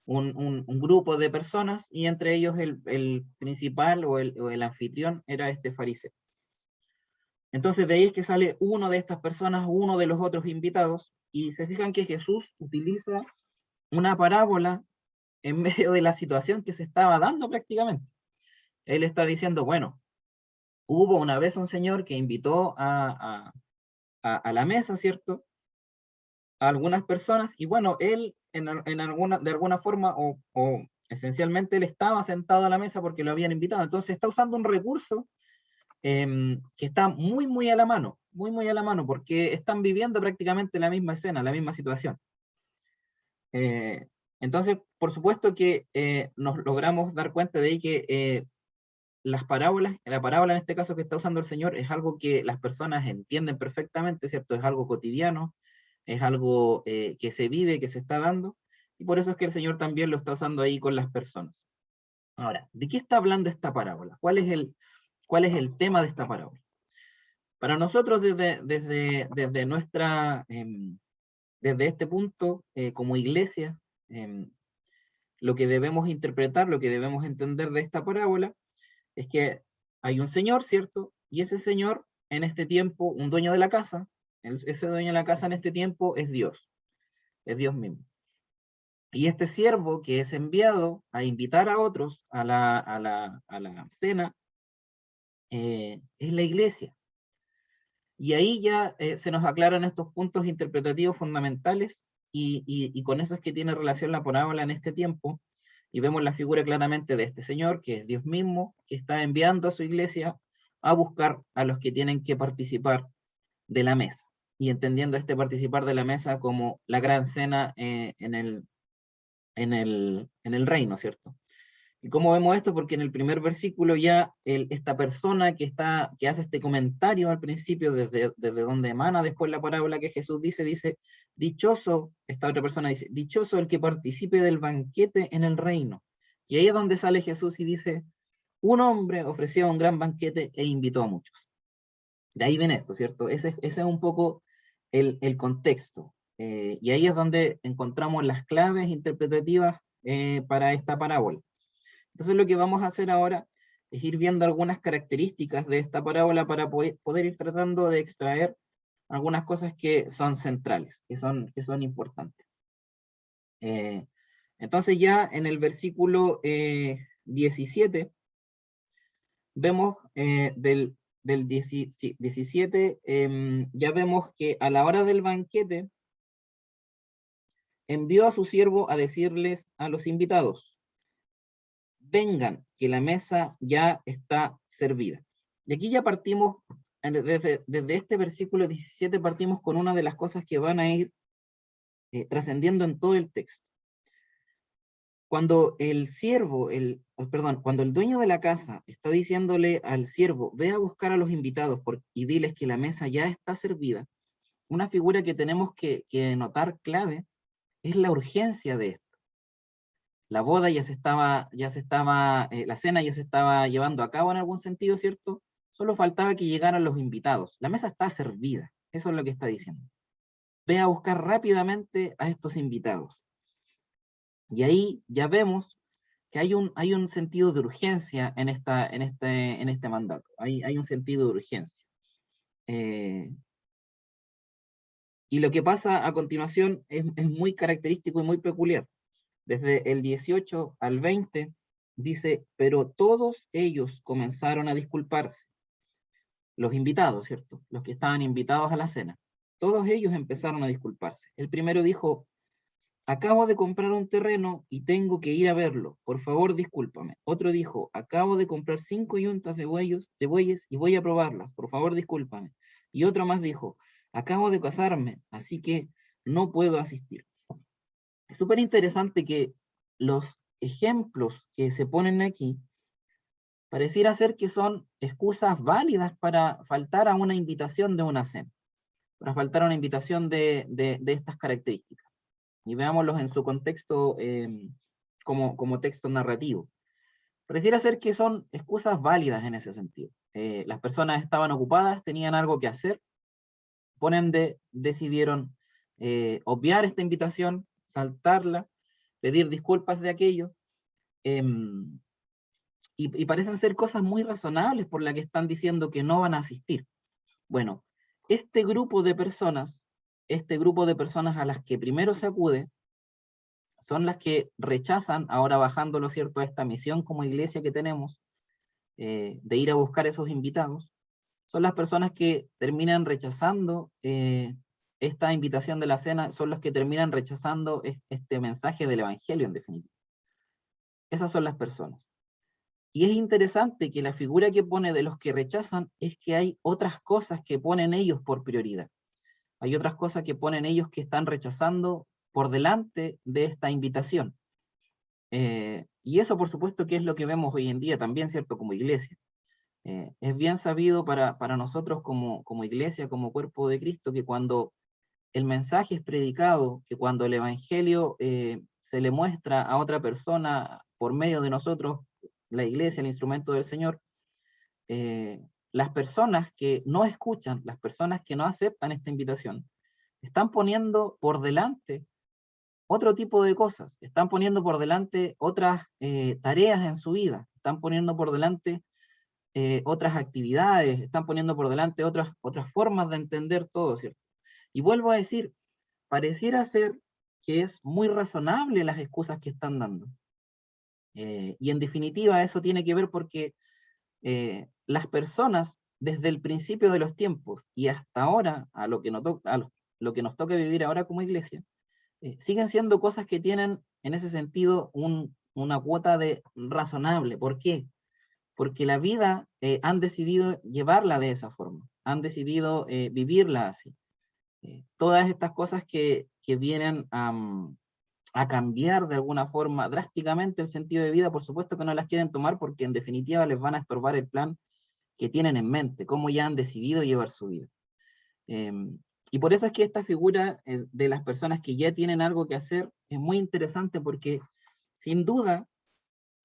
un grupo de personas, y entre ellos el principal o el anfitrión era este fariseo. Entonces de ahí es que sale uno de estas personas, uno de los otros invitados, y se fijan que Jesús utiliza una parábola en medio de la situación que se estaba dando prácticamente. Él está diciendo: bueno, hubo una vez un señor que invitó a la mesa, ¿cierto?, a algunas personas, y bueno, él de alguna forma o esencialmente él estaba sentado a la mesa porque lo habían invitado. Entonces está usando un recurso que está muy, muy a la mano, porque están viviendo prácticamente la misma escena, la misma situación. Entonces, por supuesto que nos logramos dar cuenta de que las parábolas, la parábola en este caso que está usando el Señor, es algo que las personas entienden perfectamente, ¿cierto? Es algo cotidiano, es algo que se vive, que se está dando, y por eso es que el Señor también lo está usando ahí con las personas. Ahora, ¿de qué está hablando esta parábola? ¿Cuál es el tema de esta parábola? Para nosotros desde nuestra, desde este punto, como iglesia, lo que debemos interpretar, lo que debemos entender de esta parábola, es que hay un señor, ¿cierto? Y ese señor, en este tiempo, un dueño de la casa, ese dueño de la casa en este tiempo es Dios mismo. Y este siervo que es enviado a invitar a otros a la cena, es la iglesia. Y ahí ya se nos aclaran estos puntos interpretativos fundamentales, y con eso es que tiene relación la parábola en este tiempo, y vemos la figura claramente de este señor, que es Dios mismo, que está enviando a su iglesia a buscar a los que tienen que participar de la mesa, y entendiendo este participar de la mesa como la gran cena en el reino, ¿cierto? ¿Y cómo vemos esto? Porque en el primer versículo ya esta persona que hace este comentario al principio, desde donde emana después la parábola que Jesús dice, dichoso, esta otra persona dice, dichoso el que participe del banquete en el reino. Y ahí es donde sale Jesús y dice, un hombre ofreció un gran banquete e invitó a muchos. De ahí viene esto, ¿cierto? Ese es un poco el contexto. Y ahí es donde encontramos las claves interpretativas para esta parábola. Entonces lo que vamos a hacer ahora es ir viendo algunas características de esta parábola para poder ir tratando de extraer algunas cosas que son centrales, que son importantes. Entonces ya en el versículo 17, vemos del 17, ya vemos que a la hora del banquete envió a su siervo a decirles a los invitados, vengan, que la mesa ya está servida. Y aquí ya partimos, desde este versículo 17 partimos con una de las cosas que van a ir trascendiendo en todo el texto. Cuando el siervo, cuando el dueño de la casa está diciéndole al siervo, ve a buscar a los invitados y diles que la mesa ya está servida, una figura que tenemos que notar clave es la urgencia de esto. La boda la cena ya se estaba llevando a cabo en algún sentido, ¿cierto? Solo faltaba que llegaran los invitados. La mesa está servida, eso es lo que está diciendo. Ve a buscar rápidamente a estos invitados. Y ahí ya vemos que hay un sentido de urgencia en este mandato. Hay un sentido de urgencia. Y lo que pasa a continuación es muy característico y muy peculiar. Desde el 18 al 20, dice, pero todos ellos comenzaron a disculparse. Los invitados, ¿cierto? Los que estaban invitados a la cena. Todos ellos empezaron a disculparse. El primero dijo, acabo de comprar un terreno y tengo que ir a verlo. Por favor, discúlpame. Otro dijo, acabo de comprar 5 yuntas de bueyes y voy a probarlas. Por favor, discúlpame. Y otro más dijo, acabo de casarme, así que no puedo asistir. Es súper interesante que los ejemplos que se ponen aquí pareciera ser que son excusas válidas para faltar a una invitación de una cena, para faltar a una invitación de estas características. Y veámoslos en su contexto como texto narrativo. Pareciera ser que son excusas válidas en ese sentido. Las personas estaban ocupadas, tenían algo que hacer, por ende decidieron obviar esta invitación, saltarla, pedir disculpas de aquello, y parecen ser cosas muy razonables por las que están diciendo que no van a asistir. Bueno, este grupo de personas a las que primero se acude, son las que rechazan, ahora bajándolo, ¿cierto?, a esta misión como iglesia que tenemos, de ir a buscar esos invitados, son las personas que terminan rechazando esta invitación de la cena, son los que terminan rechazando este mensaje del evangelio en definitiva. Esas son las personas. Y es interesante que la figura que pone de los que rechazan es que hay otras cosas que ponen ellos por prioridad. Hay otras cosas que ponen ellos que están rechazando por delante de esta invitación. Y eso, por supuesto, que es lo que vemos hoy en día también, ¿cierto? Como iglesia. Es bien sabido para nosotros como iglesia, como cuerpo de Cristo, que cuando el mensaje es predicado, que cuando el evangelio se le muestra a otra persona por medio de nosotros, la iglesia, el instrumento del Señor, las personas que no escuchan, las personas que no aceptan esta invitación, están poniendo por delante otro tipo de cosas, están poniendo por delante otras tareas en su vida, están poniendo por delante otras actividades, están poniendo por delante otras formas de entender todo, ¿cierto? Y vuelvo a decir, pareciera ser que es muy razonable las excusas que están dando. Y en definitiva eso tiene que ver porque las personas desde el principio de los tiempos y hasta ahora, a lo que nos toca vivir ahora como iglesia, siguen siendo cosas que tienen en ese sentido una cuota de razonable. ¿Por qué? Porque la vida han decidido llevarla de esa forma, han decidido vivirla así. Todas estas cosas que vienen a cambiar de alguna forma drásticamente el sentido de vida, por supuesto que no las quieren tomar porque en definitiva les van a estorbar el plan que tienen en mente, cómo ya han decidido llevar su vida. Y por eso es que esta figura de las personas que ya tienen algo que hacer es muy interesante porque sin duda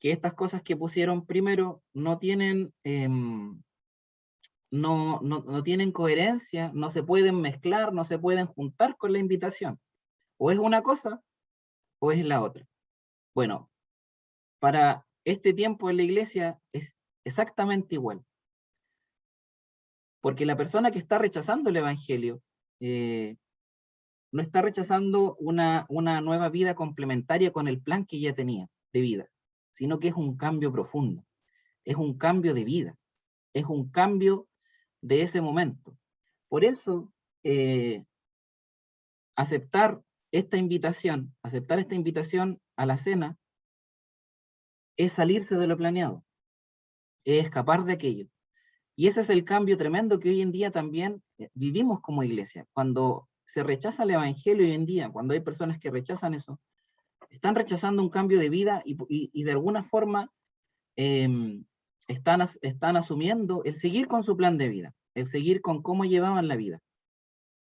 que estas cosas que pusieron primero no tienen, no tienen coherencia, no se pueden mezclar, no se pueden juntar con la invitación. O es una cosa o es la otra. Bueno, para este tiempo en la iglesia es exactamente igual. Porque la persona que está rechazando el evangelio no está rechazando una nueva vida complementaria con el plan que ya tenía de vida, sino que es un cambio profundo, es un cambio de vida, es un cambio de ese momento. Por eso, aceptar esta invitación a la cena, es salirse de lo planeado, es escapar de aquello. Y ese es el cambio tremendo que hoy en día también vivimos como iglesia. Cuando se rechaza el evangelio hoy en día, cuando hay personas que rechazan eso, están rechazando un cambio de vida y de alguna forma están asumiendo el seguir con su plan de vida, el seguir con cómo llevaban la vida.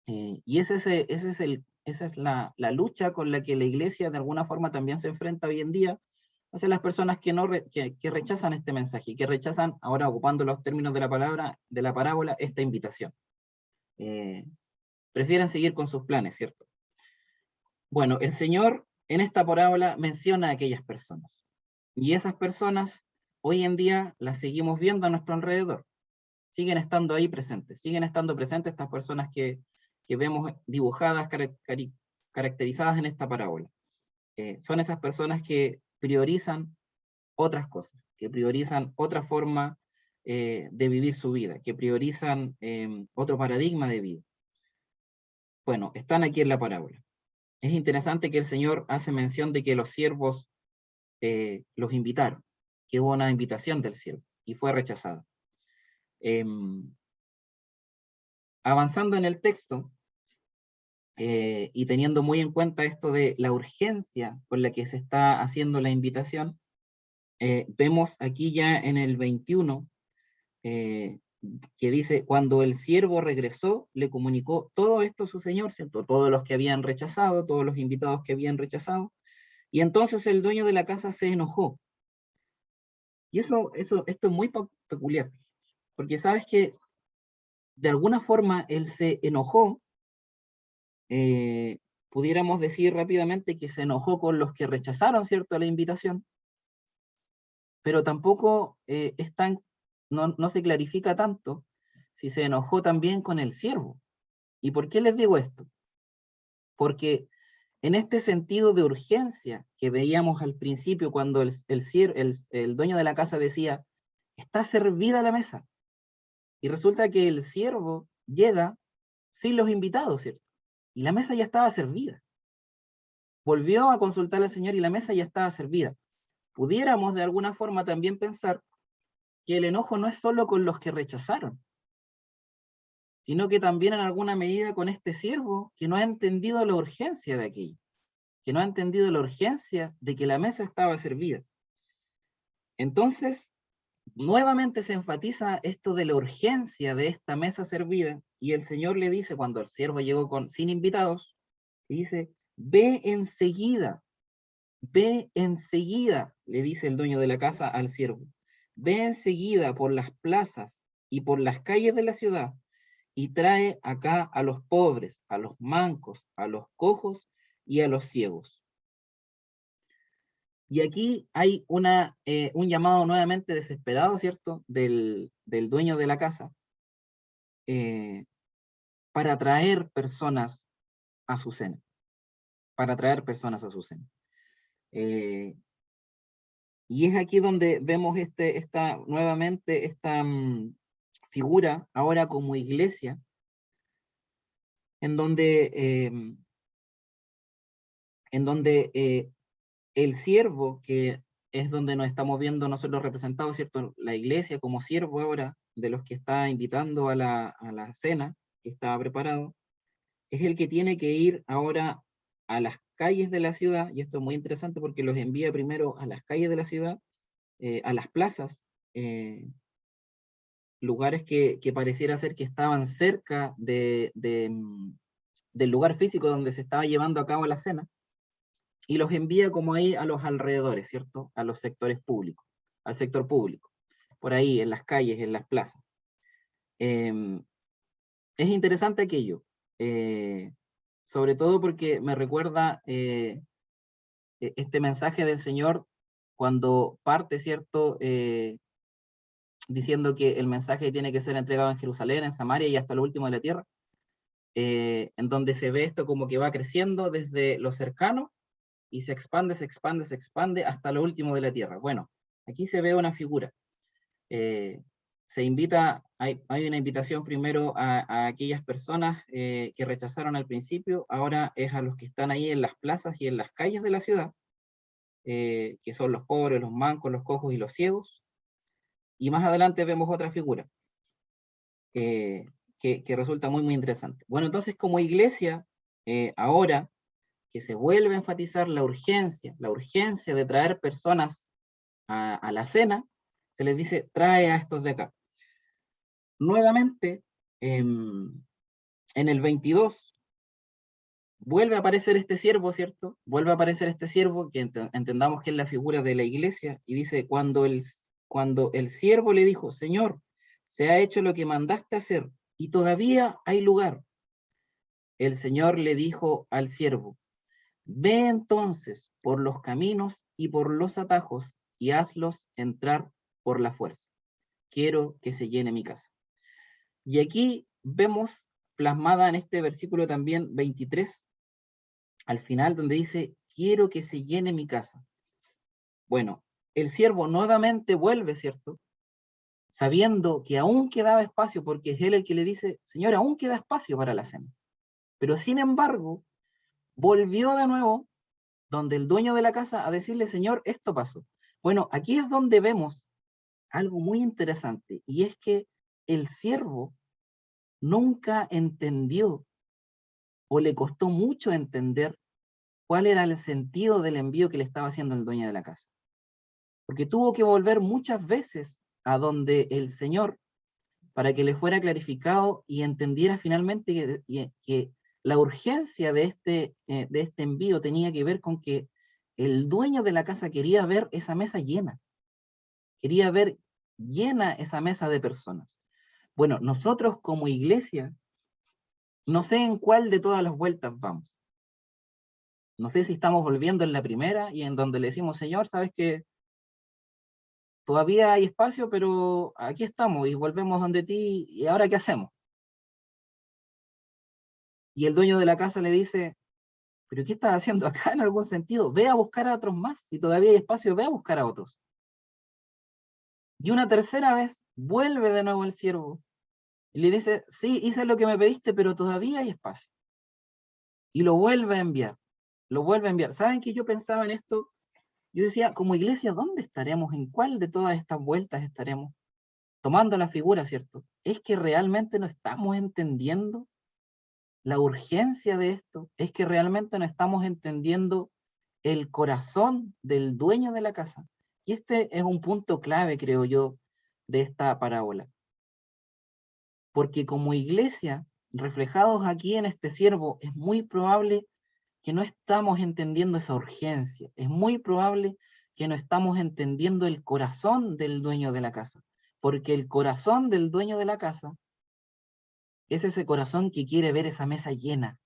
Y esa es la lucha con la que la iglesia de alguna forma también se enfrenta hoy en día hacia las personas que rechazan este mensaje, que rechazan, ahora ocupando los términos de la parábola, esta invitación. Prefieren seguir con sus planes, ¿cierto? Bueno, el Señor en esta parábola menciona a aquellas personas. Y esas personas hoy en día las seguimos viendo a nuestro alrededor. Siguen estando ahí presentes. Siguen estando presentes estas personas que vemos dibujadas, caracterizadas en esta parábola. Son esas personas que priorizan otras cosas, que priorizan otra forma de vivir su vida, que priorizan otro paradigma de vida. Bueno, están aquí en la parábola. Es interesante que el Señor hace mención de que los siervos los invitaron, que hubo una invitación del siervo y fue rechazada. Avanzando en el texto, y teniendo muy en cuenta esto de la urgencia con la que se está haciendo la invitación, vemos aquí ya en el 21, que dice, cuando el siervo regresó, le comunicó todo esto a su señor, ¿cierto? Todos los que habían rechazado, todos los invitados que habían rechazado, y entonces el dueño de la casa se enojó. Y esto es muy peculiar, porque sabes que de alguna forma él se enojó, pudiéramos decir rápidamente que se enojó con los que rechazaron, ¿cierto?, la invitación, pero tampoco no se clarifica tanto si se enojó también con el siervo. ¿Y por qué les digo esto? Porque en este sentido de urgencia que veíamos al principio cuando el dueño de la casa decía, está servida la mesa, y resulta que el siervo llega sin los invitados, ¿cierto? Y la mesa ya estaba servida. Volvió a consultar al Señor y la mesa ya estaba servida. Pudiéramos de alguna forma también pensar que el enojo no es solo con los que rechazaron, sino que también en alguna medida con este siervo que no ha entendido la urgencia de aquello. que no ha entendido la urgencia de que la mesa estaba servida. Entonces, nuevamente se enfatiza esto de la urgencia de esta mesa servida, y el Señor le dice, cuando el siervo llegó sin invitados, le dice, ve enseguida, le dice el dueño de la casa al siervo, ve enseguida por las plazas y por las calles de la ciudad, y trae acá a los pobres, a los mancos, a los cojos y a los ciegos. Y aquí hay un llamado nuevamente desesperado, ¿cierto?, del dueño de la casa, para traer personas a su cena. Para traer personas a su cena. Y es aquí donde vemos nuevamente esta figura, ahora como iglesia, en donde el siervo, que es donde nos estamos viendo nosotros representados, ¿cierto? La iglesia como siervo ahora de los que está invitando a la cena que estaba preparado, es el que tiene que ir ahora a las calles de la ciudad, y esto es muy interesante porque los envía primero a las calles de la ciudad, a las plazas, lugares que pareciera ser que estaban cerca del lugar físico donde se estaba llevando a cabo la cena, y los envía como ahí a los alrededores, ¿cierto? A los sectores públicos, al sector público, por ahí, en las calles, en las plazas. Es interesante aquello, sobre todo porque me recuerda este mensaje del Señor cuando parte, ¿cierto? Diciendo que el mensaje tiene que ser entregado en Jerusalén, en Samaria y hasta lo último de la tierra, en donde se ve esto como que va creciendo desde lo cercano, y se expande hasta lo último de la tierra. Bueno, aquí se ve una figura. Se invita, hay una invitación primero a aquellas personas que rechazaron al principio, ahora es a los que están ahí en las plazas y en las calles de la ciudad, que son los pobres, los mancos, los cojos y los ciegos. Y más adelante vemos otra figura que resulta muy, muy interesante. Bueno, entonces como iglesia, ahora que se vuelve a enfatizar la urgencia de traer personas a la cena, se les dice, trae a estos de acá. Nuevamente, en el 22, vuelve a aparecer este siervo, ¿cierto? Vuelve a aparecer este siervo, que entendamos que es la figura de la iglesia, y dice, cuando el siervo le dijo, Señor, se ha hecho lo que mandaste hacer, y todavía hay lugar. El Señor le dijo al siervo, ve entonces por los caminos y por los atajos y hazlos entrar por la fuerza. Quiero que se llene mi casa. Y aquí vemos plasmada en este versículo también 23, al final donde dice, quiero que se llene mi casa. Bueno, el siervo nuevamente vuelve, ¿cierto? Sabiendo que aún quedaba espacio, porque es él el que le dice, Señor, aún queda espacio para la cena. Pero sin embargo, volvió de nuevo donde el dueño de la casa a decirle, Señor, esto pasó. Bueno, aquí es donde vemos algo muy interesante, y es que el siervo nunca entendió, o le costó mucho entender, cuál era el sentido del envío que le estaba haciendo el dueño de la casa. Porque tuvo que volver muchas veces a donde el Señor, para que le fuera clarificado y entendiera finalmente que la urgencia de este envío tenía que ver con que el dueño de la casa quería ver esa mesa llena. Quería ver llena esa mesa de personas. Bueno, nosotros como iglesia, no sé en cuál de todas las vueltas vamos. No sé si estamos volviendo en la primera y en donde le decimos, Señor, sabes que todavía hay espacio, pero aquí estamos y volvemos donde ti, ¿y ahora qué hacemos? Y el dueño de la casa le dice, ¿pero qué estás haciendo acá en algún sentido? Ve a buscar a otros más, si todavía hay espacio, ve a buscar a otros. Y una tercera vez, vuelve de nuevo el siervo, y le dice, sí, hice lo que me pediste, pero todavía hay espacio. Y lo vuelve a enviar, ¿Saben que yo pensaba en esto? Yo decía, como iglesia, ¿dónde estaremos? ¿En cuál de todas estas vueltas estaremos? Tomando la figura, ¿cierto? Es que realmente no estamos entendiendo la urgencia de esto es que realmente no estamos entendiendo el corazón del dueño de la casa. Y este es un punto clave, creo yo, de esta parábola. Porque como iglesia, reflejados aquí en este siervo, es muy probable que no estamos entendiendo esa urgencia. Es muy probable que no estamos entendiendo el corazón del dueño de la casa. Porque el corazón del dueño de la casa es ese corazón que quiere ver esa mesa llena.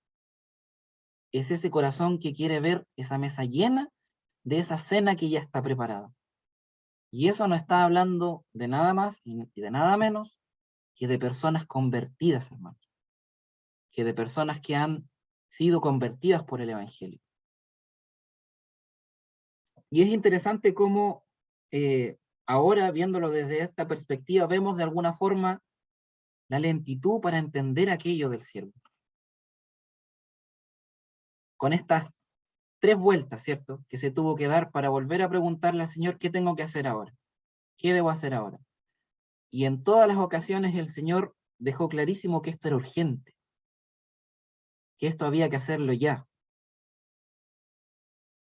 Es ese corazón que quiere ver esa mesa llena de esa cena que ya está preparada. Y eso no está hablando de nada más y de nada menos que de personas convertidas, hermanos. Que de personas que han sido convertidas por el Evangelio. Y es interesante cómo ahora, viéndolo desde esta perspectiva, vemos de alguna forma la lentitud para entender aquello del siervo. Con estas 3 vueltas, ¿cierto?, que se tuvo que dar para volver a preguntarle al Señor, ¿qué tengo que hacer ahora? ¿Qué debo hacer ahora? Y en todas las ocasiones el Señor dejó clarísimo que esto era urgente, que esto había que hacerlo ya.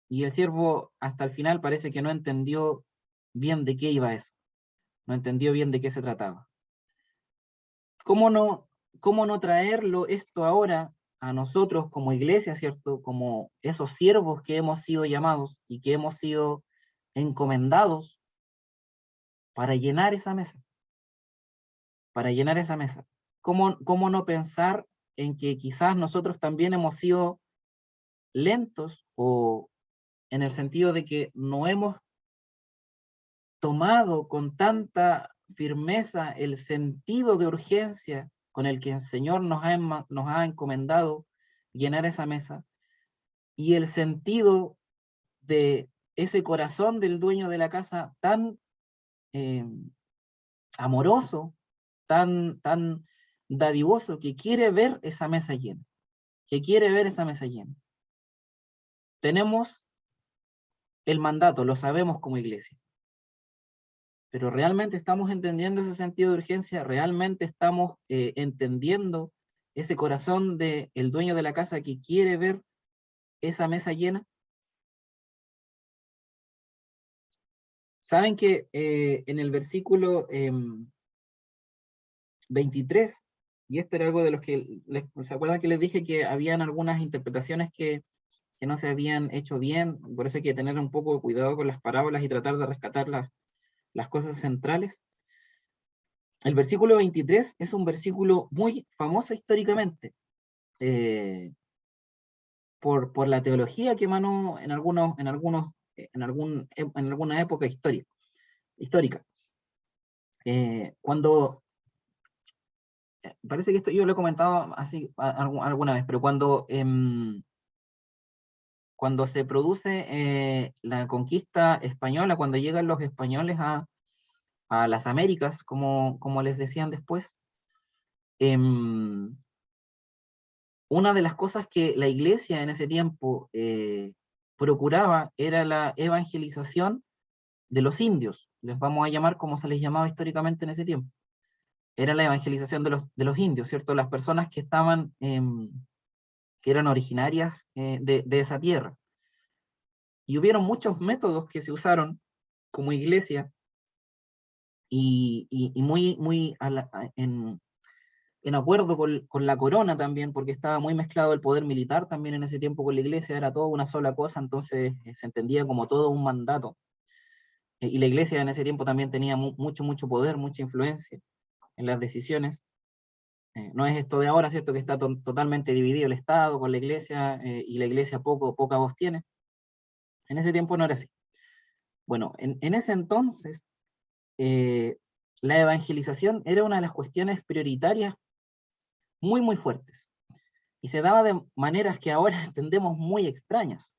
Y el siervo hasta el final parece que no entendió bien de qué iba eso, no entendió bien de qué se trataba. ¿Cómo no traerlo esto ahora a nosotros como iglesia, ¿cierto? Como esos siervos que hemos sido llamados y que hemos sido encomendados para llenar esa mesa. Para llenar esa mesa. ¿Cómo no pensar en que quizás nosotros también hemos sido lentos, o en el sentido de que no hemos tomado con tanta firmeza el sentido de urgencia con el que el Señor nos ha encomendado llenar esa mesa, y el sentido de ese corazón del dueño de la casa tan amoroso, tan dadivoso, que quiere ver esa mesa llena, que quiere ver esa mesa llena. Tenemos el mandato, lo sabemos como iglesia, pero ¿realmente estamos entendiendo ese sentido de urgencia? ¿Realmente estamos entendiendo ese corazón del dueño de la casa que quiere ver esa mesa llena? Saben que en el versículo 23, y esto era algo de los que, ¿se acuerdan que les dije que habían algunas interpretaciones que no se habían hecho bien? Por eso hay que tener un poco de cuidado con las parábolas y tratar de rescatar las cosas centrales. El versículo 23 es un versículo muy famoso históricamente, por la teología que emanó en alguna época histórica. Cuando, parece que esto yo lo he comentado así alguna vez, pero cuando se produce la conquista española, cuando llegan los españoles a las Américas, como les decían después, una de las cosas que la iglesia en ese tiempo procuraba era la evangelización de los indios. Les vamos a llamar como se les llamaba históricamente en ese tiempo. Era la evangelización de los indios, ¿cierto? Las personas que estaban, que eran originarias de esa tierra. Y hubieron muchos métodos que se usaron como iglesia, y muy en acuerdo con la corona también, porque estaba muy mezclado el poder militar también en ese tiempo con la iglesia, era todo una sola cosa, entonces se entendía como todo un mandato. Y la iglesia en ese tiempo también tenía mucho poder, mucha influencia en las decisiones. No es esto de ahora, ¿cierto?, que está totalmente dividido el Estado con la iglesia, y la iglesia poca voz tiene. En ese tiempo no era así. Bueno, en ese entonces, la evangelización era una de las cuestiones prioritarias muy fuertes, y se daba de maneras que ahora entendemos muy extrañas.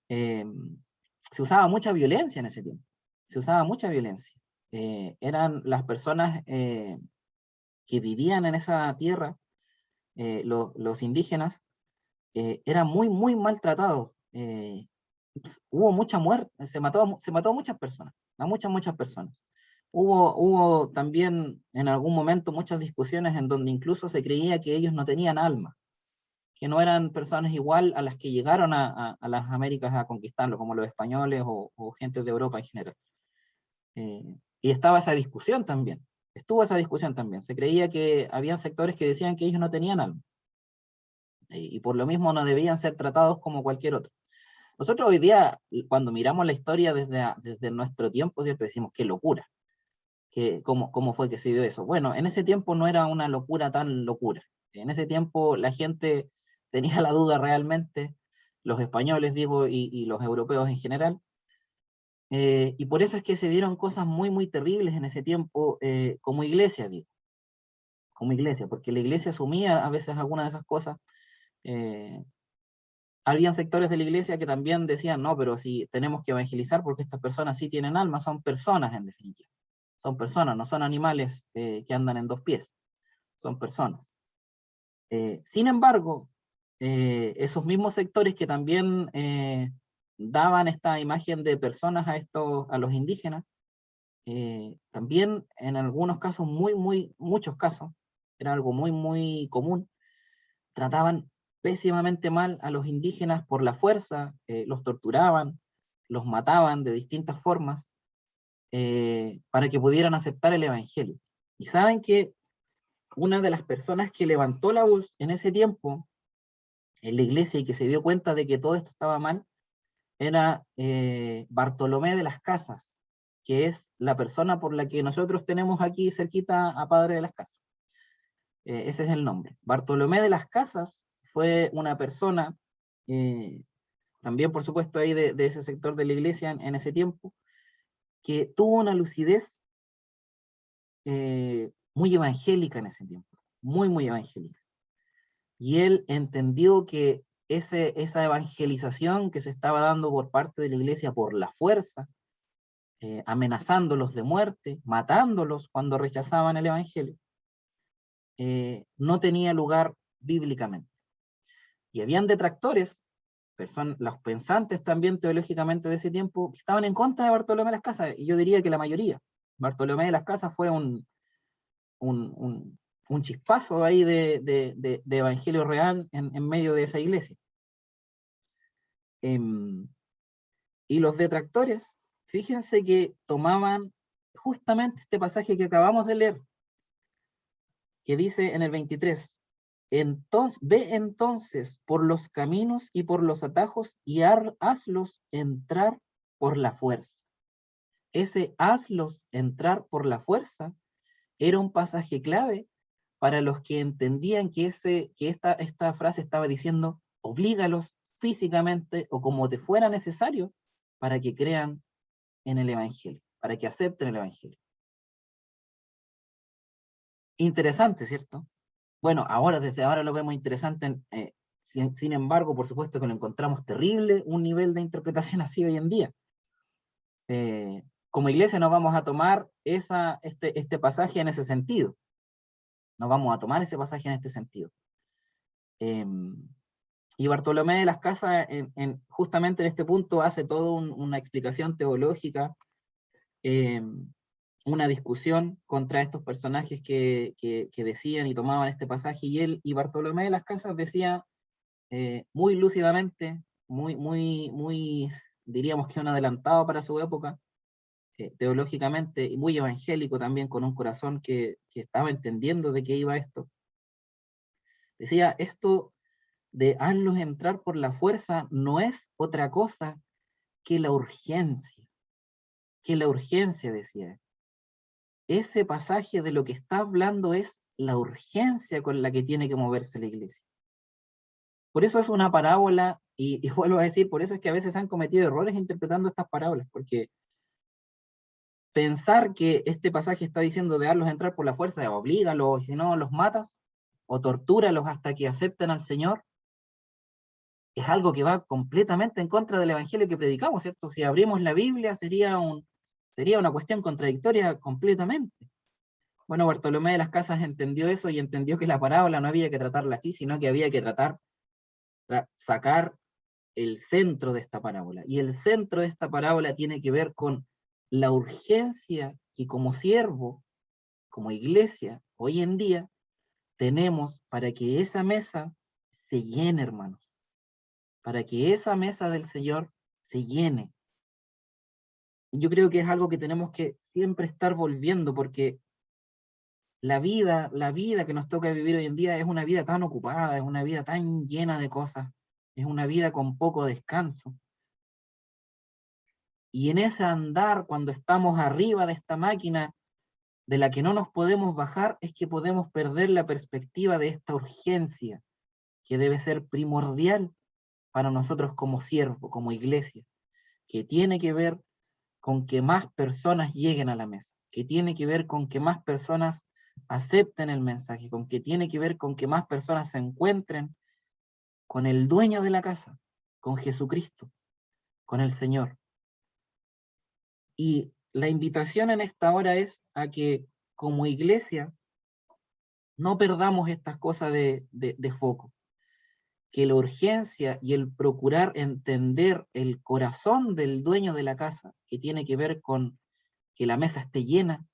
Se usaba mucha violencia en ese tiempo, se usaba mucha violencia. Eran las personas que vivían en esa tierra, los indígenas, eran muy maltratados. Hubo mucha muerte, se mató a muchas personas, muchas personas. Hubo también en algún momento muchas discusiones en donde incluso se creía que ellos no tenían alma, que no eran personas igual a las que llegaron a las Américas a conquistarlo, como los españoles o gente de Europa en general. Y estaba esa discusión también, estuvo esa discusión también. Se creía que habían sectores que decían que ellos no tenían alma, y por lo mismo no debían ser tratados como cualquier otro. Nosotros hoy día, cuando miramos la historia desde nuestro tiempo, ¿cierto? Decimos, qué locura, ¿cómo fue que se dio eso? Bueno, en ese tiempo no era una locura tan locura. En ese tiempo la gente tenía la duda realmente, los españoles, digo, y los europeos en general, y por eso es que se dieron cosas muy, muy terribles en ese tiempo, como iglesia, digo, como iglesia, porque la iglesia asumía a veces algunas de esas cosas. Habían sectores de la iglesia que también decían, no, pero si tenemos que evangelizar porque estas personas sí tienen alma, son personas en definitiva. Son personas, no son animales que andan en dos pies, son personas. Sin embargo, esos mismos sectores que también daban esta imagen de personas a los indígenas, también en algunos casos, muchos casos, era algo muy, muy común, trataban pésimamente mal a los indígenas por la fuerza, los torturaban, los mataban de distintas formas, para que pudieran aceptar el evangelio. Y saben que una de las personas que levantó la voz en ese tiempo en la iglesia y que se dio cuenta de que todo esto estaba mal, era Bartolomé de las Casas, que es la persona por la que nosotros tenemos aquí cerquita a Padre de las Casas. Ese es el nombre. Bartolomé de las Casas fue una persona, también por supuesto ahí de ese sector de la iglesia en ese tiempo, que tuvo una lucidez muy evangélica en ese tiempo, muy, muy evangélica. Y él entendió que esa evangelización que se estaba dando por parte de la iglesia por la fuerza, amenazándolos de muerte, matándolos cuando rechazaban el evangelio, no tenía lugar bíblicamente. Y habían detractores, los pensantes también teológicamente de ese tiempo, que estaban en contra de Bartolomé de las Casas, y yo diría que la mayoría. Bartolomé de las Casas fue un chispazo ahí de evangelio real en medio de esa iglesia. Y los detractores, fíjense que tomaban justamente este pasaje que acabamos de leer, que dice en el 23, ve entonces por los caminos y por los atajos y hazlos entrar por la fuerza. Ese hazlos entrar por la fuerza era un pasaje clave para los que entendían que esta frase estaba diciendo, oblígalos físicamente o como te fuera necesario para que crean en el evangelio, para que acepten el evangelio. Interesante, ¿cierto? Bueno, desde ahora lo vemos interesante, sin embargo, por supuesto que lo encontramos terrible, un nivel de interpretación así hoy en día. Como iglesia no vamos a tomar este pasaje en ese sentido. No vamos a tomar ese pasaje en este sentido. Y Bartolomé de las Casas, justamente en este punto, hace toda una explicación teológica, una discusión contra estos personajes que decían y tomaban este pasaje, y Bartolomé de las Casas decía muy lúcidamente, muy, diríamos que un adelantado para su época, teológicamente, y muy evangélico también, con un corazón que estaba entendiendo de qué iba esto. Decía, esto de hazlos entrar por la fuerza no es otra cosa que la urgencia, decía. Ese pasaje de lo que está hablando es la urgencia con la que tiene que moverse la iglesia. Por eso es una parábola, y vuelvo a decir, por eso es que a veces han cometido errores interpretando estas parábolas, porque pensar que este pasaje está diciendo de darlos a entrar por la fuerza, oblígalos, si no los matas, o tortúralos hasta que acepten al Señor, es algo que va completamente en contra del evangelio que predicamos, ¿cierto? Si abrimos la Biblia sería una cuestión contradictoria completamente. Bueno, Bartolomé de las Casas entendió eso y entendió que la parábola no había que tratarla así, sino que había que sacar el centro de esta parábola. Y el centro de esta parábola tiene que ver con la urgencia que como siervo, como iglesia, hoy en día, tenemos para que esa mesa se llene, hermanos. Para que esa mesa del Señor se llene. Yo creo que es algo que tenemos que siempre estar volviendo, porque la vida que nos toca vivir hoy en día es una vida tan ocupada, es una vida tan llena de cosas, es una vida con poco descanso. Y en ese andar, cuando estamos arriba de esta máquina de la que no nos podemos bajar, es que podemos perder la perspectiva de esta urgencia, que debe ser primordial para nosotros como siervo, como iglesia, que tiene que ver con que más personas lleguen a la mesa, que tiene que ver con que más personas acepten el mensaje, con que tiene que ver con que más personas se encuentren con el dueño de la casa, con Jesucristo, con el Señor. Y la invitación en esta hora es a que como iglesia no perdamos estas cosas de foco, que la urgencia y el procurar entender el corazón del dueño de la casa, que tiene que ver con que la mesa esté llena,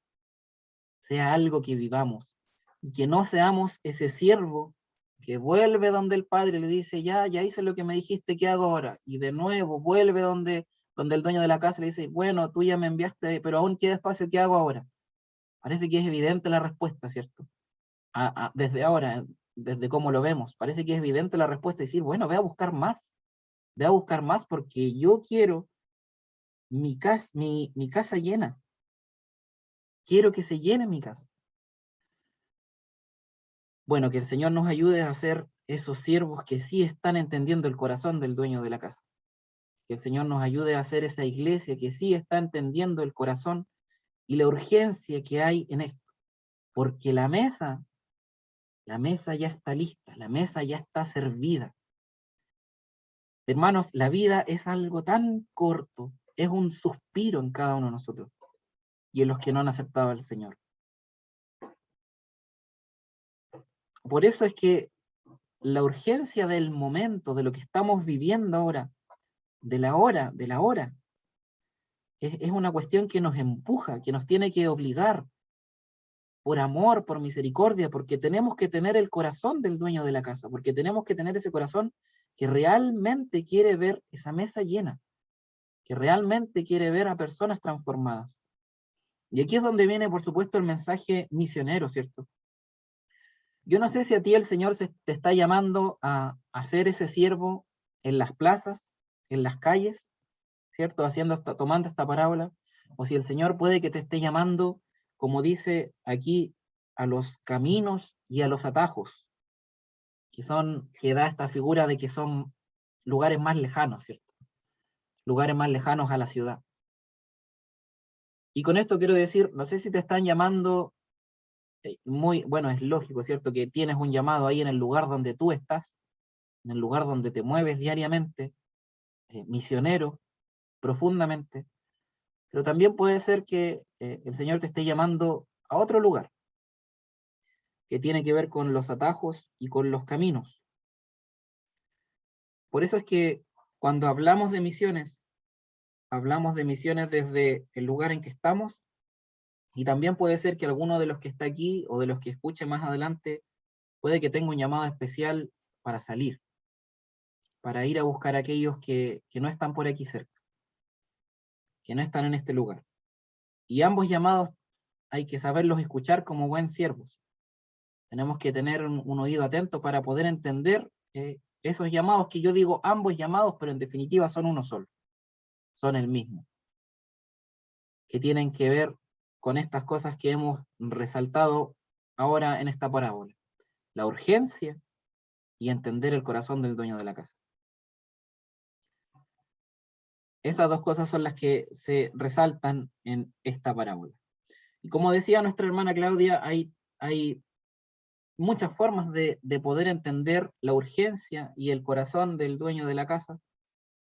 sea algo que vivamos, y que no seamos ese siervo que vuelve donde el padre le dice, ya hice lo que me dijiste, ¿qué hago ahora? Y de nuevo vuelve donde el dueño de la casa le dice, bueno, tú ya me enviaste, pero aún queda espacio, ¿qué hago ahora? Parece que es evidente la respuesta, ¿cierto? Desde ahora, desde cómo lo vemos, parece que es evidente la respuesta, decir, bueno, ve a buscar más porque yo quiero mi casa llena. Quiero que se llene mi casa. Bueno, que el Señor nos ayude a ser esos siervos que sí están entendiendo el corazón del dueño de la casa. Que el Señor nos ayude a ser esa iglesia que sí está entendiendo el corazón y la urgencia que hay en esto. Porque la mesa ya está lista, la mesa ya está servida. Hermanos, la vida es algo tan corto, es un suspiro en cada uno de nosotros y en los que no han aceptado al Señor. Por eso es que la urgencia del momento, de lo que estamos viviendo ahora, de la hora, es una cuestión que nos empuja, que nos tiene que obligar, por amor, por misericordia, porque tenemos que tener el corazón del dueño de la casa, porque tenemos que tener ese corazón que realmente quiere ver esa mesa llena, que realmente quiere ver a personas transformadas. Y aquí es donde viene, por supuesto, el mensaje misionero, ¿cierto? Yo no sé si a ti el Señor te está llamando a ser ese siervo en las plazas, en las calles, ¿cierto? Tomando esta parábola, o si el Señor puede que te esté llamando, como dice aquí, a los caminos y a los atajos, que da esta figura de que son lugares más lejanos, ¿cierto? Lugares más lejanos a la ciudad. Y con esto quiero decir, no sé si te están llamando, bueno, es lógico, ¿cierto? Que tienes un llamado ahí en el lugar donde tú estás, en el lugar donde te mueves diariamente, misionero, profundamente, pero también puede ser que el Señor te esté llamando a otro lugar, que tiene que ver con los atajos y con los caminos. Por eso es que cuando hablamos de misiones desde el lugar en que estamos, y también puede ser que alguno de los que está aquí, o de los que escuche más adelante, puede que tenga un llamado especial para salir, para ir a buscar a aquellos que no están por aquí cerca, que no están en este lugar. Y ambos llamados hay que saberlos escuchar como buen siervos. Tenemos que tener un oído atento para poder entender esos llamados, que yo digo ambos llamados, pero en definitiva son uno solo, son el mismo, que tienen que ver con estas cosas que hemos resaltado ahora en esta parábola: la urgencia y entender el corazón del dueño de la casa. Esas dos cosas son las que se resaltan en esta parábola. Y como decía nuestra hermana Claudia, hay muchas formas de poder entender la urgencia y el corazón del dueño de la casa,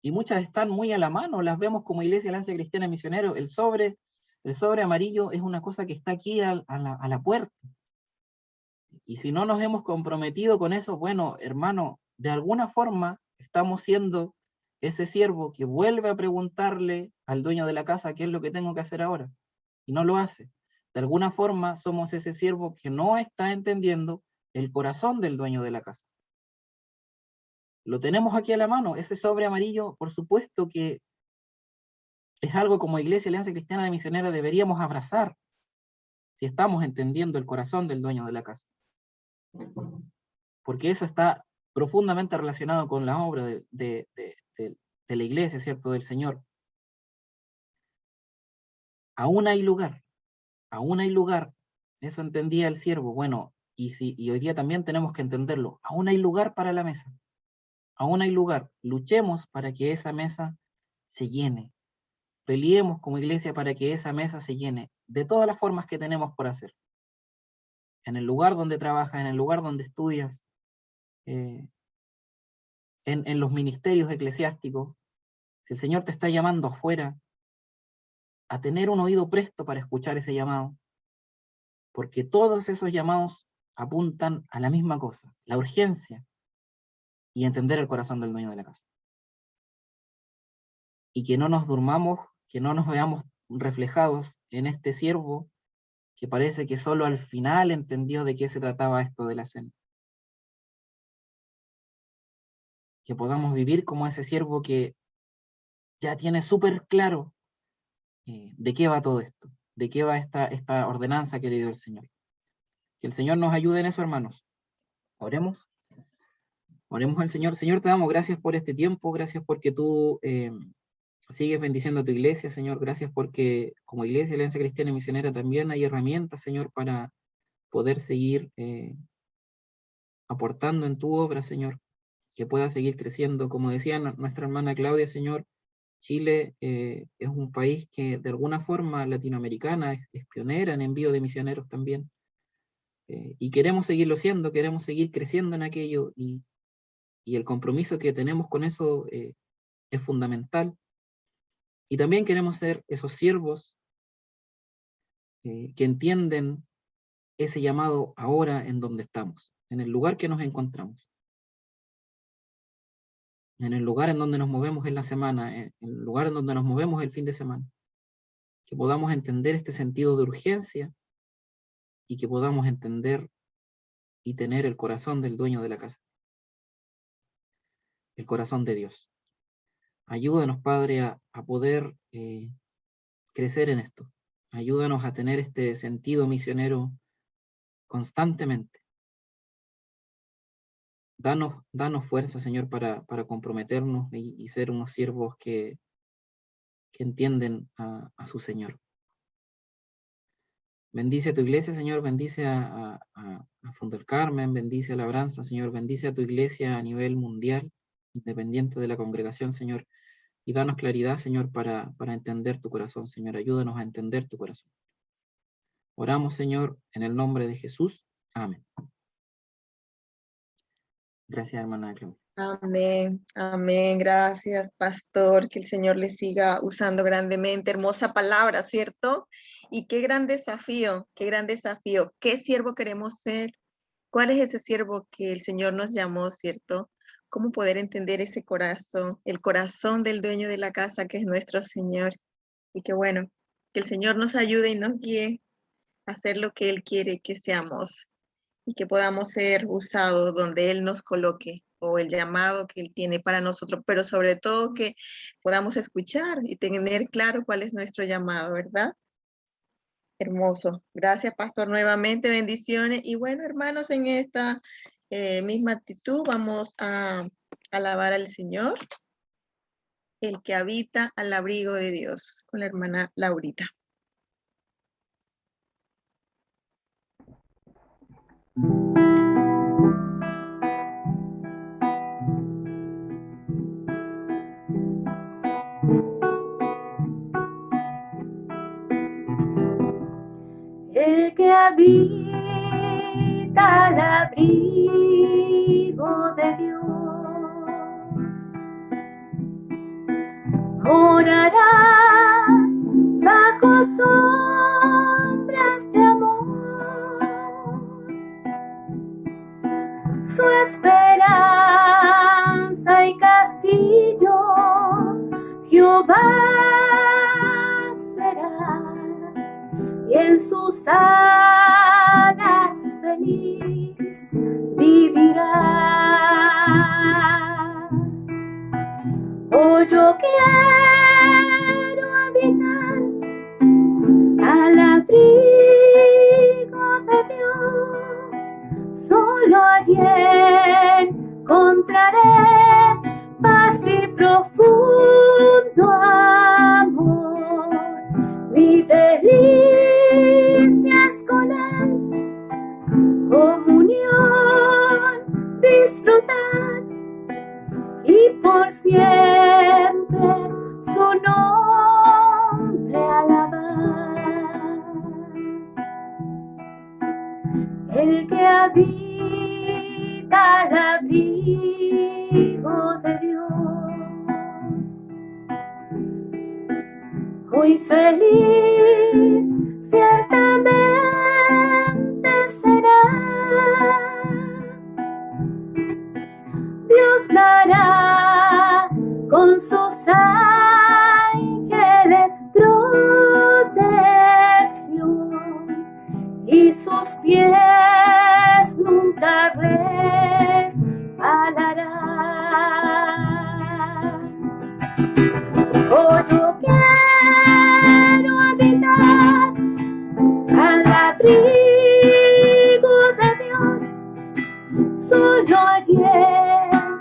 y muchas están muy a la mano, las vemos como Iglesia Alianza Cristiana Misionero. El sobre amarillo es una cosa que está aquí a la puerta. Y si no nos hemos comprometido con eso, bueno, hermano, de alguna forma estamos siendo ese siervo que vuelve a preguntarle al dueño de la casa qué es lo que tengo que hacer ahora, y no lo hace. De alguna forma somos ese siervo que no está entendiendo el corazón del dueño de la casa. Lo tenemos aquí a la mano, ese sobre amarillo, por supuesto que es algo como Iglesia Alianza Cristiana de Misioneros deberíamos abrazar, si estamos entendiendo el corazón del dueño de la casa. Porque eso está profundamente relacionado con la obra de la Iglesia, ¿cierto?, del Señor. Aún hay lugar, eso entendía el siervo. Bueno, y hoy día también tenemos que entenderlo, aún hay lugar para la mesa, aún hay lugar. Luchemos para que esa mesa se llene, peleemos como iglesia para que esa mesa se llene, de todas las formas que tenemos por hacer. En el lugar donde trabajas, en el lugar donde estudias, en los ministerios eclesiásticos, si el Señor te está llamando afuera, a tener un oído presto para escuchar ese llamado, porque todos esos llamados apuntan a la misma cosa, la urgencia y entender el corazón del dueño de la casa. Y que no nos durmamos, que no nos veamos reflejados en este siervo que parece que solo al final entendió de qué se trataba esto de la cena. Que podamos vivir como ese siervo que ya tiene súper claro de qué va todo esto, de qué va esta ordenanza que le dio el Señor. Que el Señor nos ayude en eso, hermanos. Oremos. Oremos al Señor. Señor, te damos gracias por este tiempo, gracias porque tú sigues bendiciendo a tu iglesia, Señor. Gracias porque como Iglesia Alianza Cristiana y Misionera también hay herramientas, Señor, para poder seguir aportando en tu obra, Señor, que pueda seguir creciendo. Como decía nuestra hermana Claudia, Señor, Chile es un país que de alguna forma latinoamericana es pionera en envío de misioneros también, y queremos seguirlo siendo, queremos seguir creciendo en aquello, y el compromiso que tenemos con eso es fundamental, y también queremos ser esos siervos que entienden ese llamado ahora en donde estamos, en el lugar que nos encontramos, en el lugar en donde nos movemos en la semana, en el lugar en donde nos movemos el fin de semana, que podamos entender este sentido de urgencia y que podamos entender y tener el corazón del dueño de la casa, el corazón de Dios. Ayúdanos, Padre, a poder crecer en esto. Ayúdanos a tener este sentido misionero constantemente. Danos fuerza, Señor, para comprometernos y ser unos siervos que entienden a su Señor. Bendice a tu iglesia, Señor, bendice a Fondo del Carmen, bendice a Labranza, Señor, bendice a tu iglesia a nivel mundial, independiente de la congregación, Señor, y danos claridad, Señor, para entender tu corazón, Señor. Ayúdanos a entender tu corazón. Oramos, Señor, en el nombre de Jesús. Amén. Gracias, hermana Claudia. Amén, amén. Gracias, pastor. Que el Señor le siga usando grandemente. Hermosa palabra, ¿cierto? Y qué gran desafío, qué gran desafío. ¿Qué siervo queremos ser? ¿Cuál es ese siervo que el Señor nos llamó, cierto? ¿Cómo poder entender ese corazón, el corazón del dueño de la casa que es nuestro Señor? Y que bueno, que el Señor nos ayude y nos guíe a hacer lo que Él quiere que seamos y que podamos ser usados donde Él nos coloque o el llamado que Él tiene para nosotros, pero sobre todo que podamos escuchar y tener claro cuál es nuestro llamado, ¿verdad? Hermoso. Gracias, pastor, nuevamente, bendiciones. Y bueno, hermanos, en esta misma actitud vamos a alabar al Señor, el que habita al abrigo de Dios, con la hermana Laurita. El que habita al abrigo de Dios morará bajo sombras de amor. Su esperanza y castillo Jehová será, y en sus alas feliz vivirá. yo quiero habitar al abrigo de Dios. Solo allí encontraré paz y profundo amor. Mi delicia es con él, comunión, disfrutar y por siempre su nombre alabar. El que habita al abrigo de Dios, muy feliz ciertamente será. Dios dará con sus ángeles protección y sus pies nunca resbalarán. Oh, yo quiero habitar al abrigo de Dios. Solo allí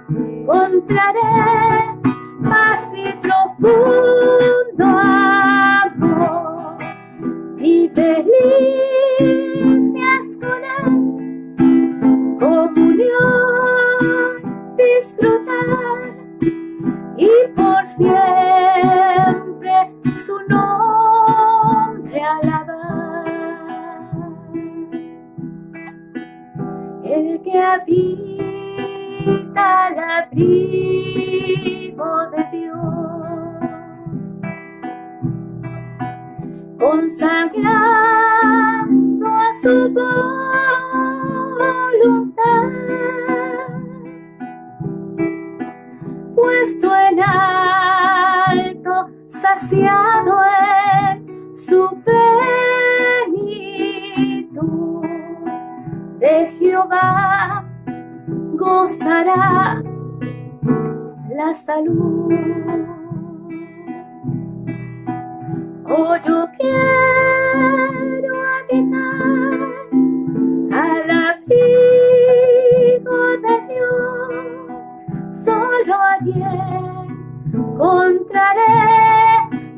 encontraré paz y profundo amor. Mi delicia es con él, comunión, disfrutar y por siempre su nombre alabar. El que habita al abrigo de Dios, consagrado a su voluntad, puesto en alto, saciado en su plenitud, de Jehová gozará la salud. Oh, yo quiero habitar al abrigo de Dios. Solo allí encontraré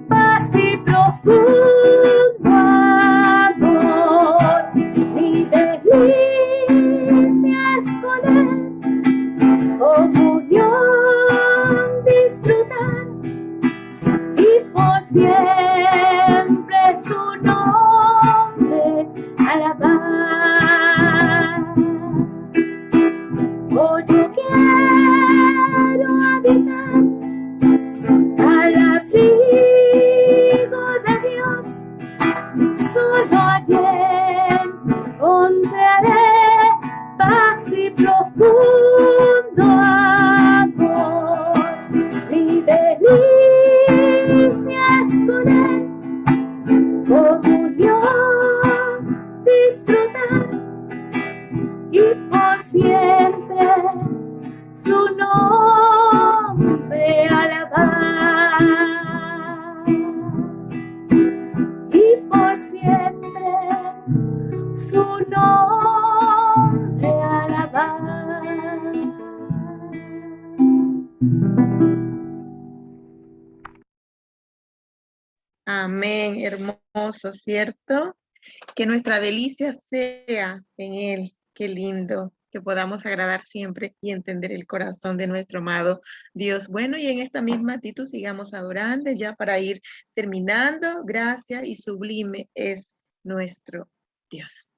paz y profundo amor. Mi delicia es con él, comunión, disfrutar y por siempre su nombre alabar. Oh, yo quiero habitar al abrigo de Dios. Solo allí encontraré paz y profundo amor. Mi delicia es con él, comunión, disfrutar y por siempre su nombre alabar. Y por siempre su nombre alabar. Amén, hermoso, ¿cierto? Que nuestra delicia sea en Él. Qué lindo, que podamos agradar siempre y entender el corazón de nuestro amado Dios. Bueno, y en esta misma actitud sigamos adorando ya para ir terminando. Gracia y sublime es nuestro Dios.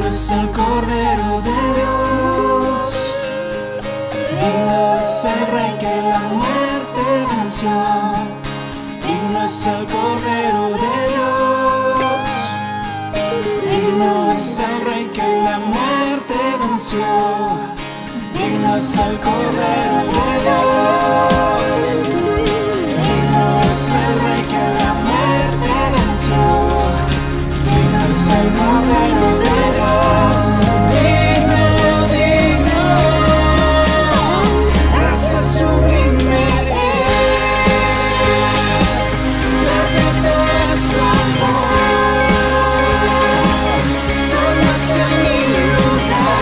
Digno es el Cordero de Dios, digno es el Rey que la muerte venció. Digno es el Cordero de Dios, digno es el Rey que la muerte venció. Digno es el Cordero de Dios, digno es el Rey que la muerte venció. Digno es el Cordero de Dios, digno, digno, gracia sublime es, perfecto es tu amor, tomas en mi lugar,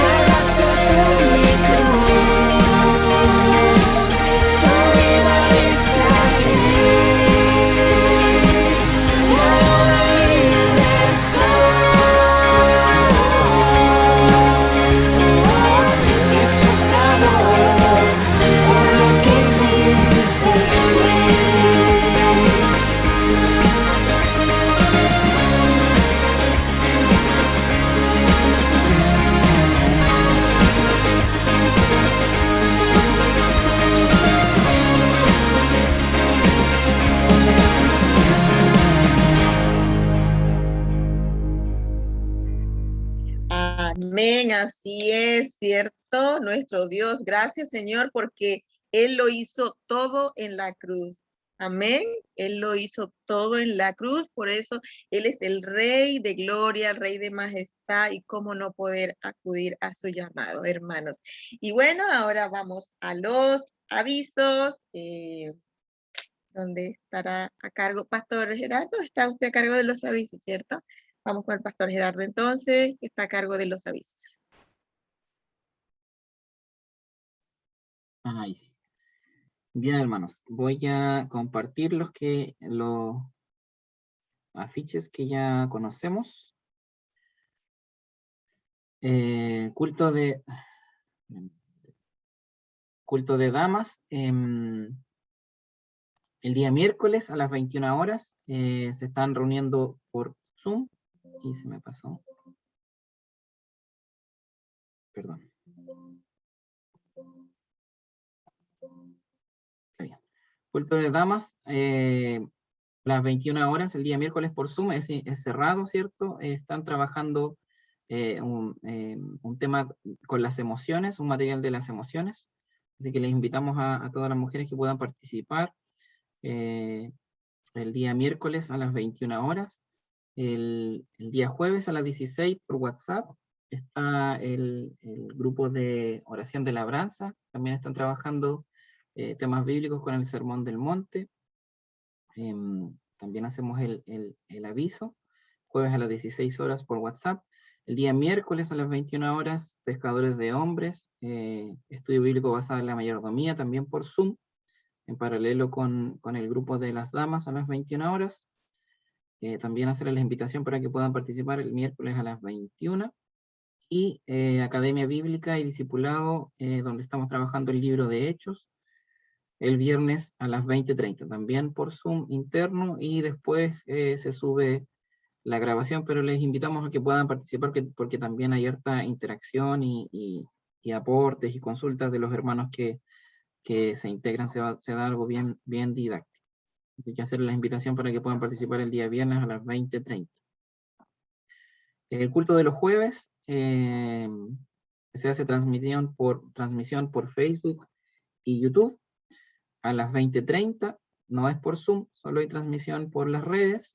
cargaste tú mi cruz, tu vida diste aquí. Jesús te adoro por lo que hiciste en mí. Amén, así es, ¿cierto? Nuestro Dios, gracias Señor, porque Él lo hizo todo en la cruz. Amén, Él lo hizo todo en la cruz, por eso Él es el Rey de gloria, el Rey de majestad, y cómo no poder acudir a su llamado, hermanos. Y bueno, ahora vamos a los avisos. ¿Dónde estará a cargo Pastor Gerardo? Está usted a cargo de los avisos, ¿cierto? Vamos con el Pastor Gerardo entonces, que está a cargo de los avisos. Ahí sí. Bien, hermanos, voy a compartir los afiches que ya conocemos. Culto de damas. El día miércoles a las 21 horas se están reuniendo por Zoom. Y se me pasó. Perdón. Está bien. Culto de damas, las 21 horas, el día miércoles por Zoom, es cerrado, ¿cierto? Están trabajando un tema con las emociones, un material de las emociones. Así que les invitamos a todas las mujeres que puedan participar el día miércoles a las 21 horas. El día jueves a las 16 por WhatsApp está el grupo de oración de labranza. También están trabajando temas bíblicos con el Sermón del Monte. También hacemos el aviso. Jueves a las 16 horas por WhatsApp. El día miércoles a las 21 horas, pescadores de hombres. Estudio bíblico basado en la mayordomía, también por Zoom. En paralelo con el grupo de las damas a las 21 horas. También hacerles la invitación para que puedan participar el miércoles a las 21. Y Academia Bíblica y Discipulado, donde estamos trabajando el libro de Hechos, el viernes a las 20:30, también por Zoom interno, y después se sube la grabación, pero les invitamos a que puedan participar porque también hay harta interacción y aportes y consultas de los hermanos que se integran, se da algo bien didáctico. Hay que hacer la invitación para que puedan participar el día viernes a las 20:30. El culto de los jueves se hace transmisión por Facebook y YouTube a las 20:30. No es por Zoom, solo hay transmisión por las redes.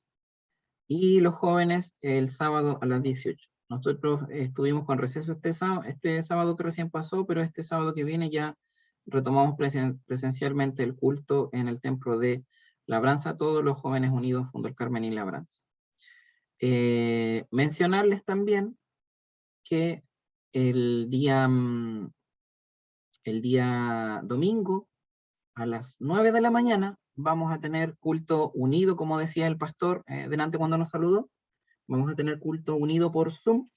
Y los jóvenes el sábado a las 18. Nosotros estuvimos con receso este sábado que recién pasó, pero este sábado que viene ya retomamos presencialmente el culto en el templo de Labranza, todos los jóvenes unidos, Fundo El Carmen y Labranza. Mencionarles también que el día domingo a las 9 de la mañana vamos a tener culto unido, como decía el pastor delante cuando nos saludó. Vamos a tener culto unido por Zoom.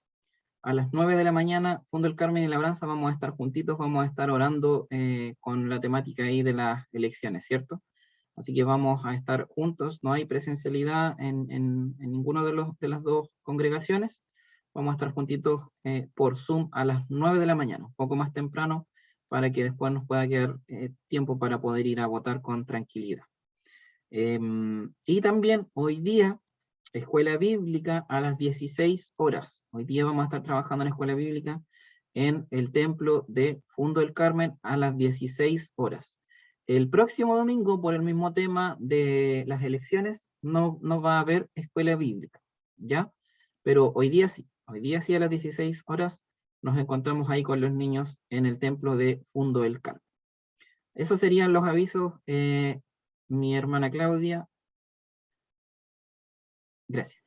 A las 9 de la mañana, Fundo El Carmen y Labranza vamos a estar juntitos, vamos a estar orando con la temática ahí de las elecciones, ¿cierto? Así que vamos a estar juntos, no hay presencialidad en ninguno de las dos congregaciones. Vamos a estar juntitos por Zoom a las 9 de la mañana, un poco más temprano, para que después nos pueda quedar tiempo para poder ir a votar con tranquilidad. Y también hoy día, escuela bíblica a las 16 horas. Hoy día vamos a estar trabajando en escuela bíblica en el templo de Fundo del Carmen a las 16 horas. El próximo domingo, por el mismo tema de las elecciones, no va a haber escuela bíblica, ¿ya? Pero hoy día sí a las 16 horas nos encontramos ahí con los niños en el templo de Fundo del Carmen. Esos serían los avisos, mi hermana Claudia. Gracias.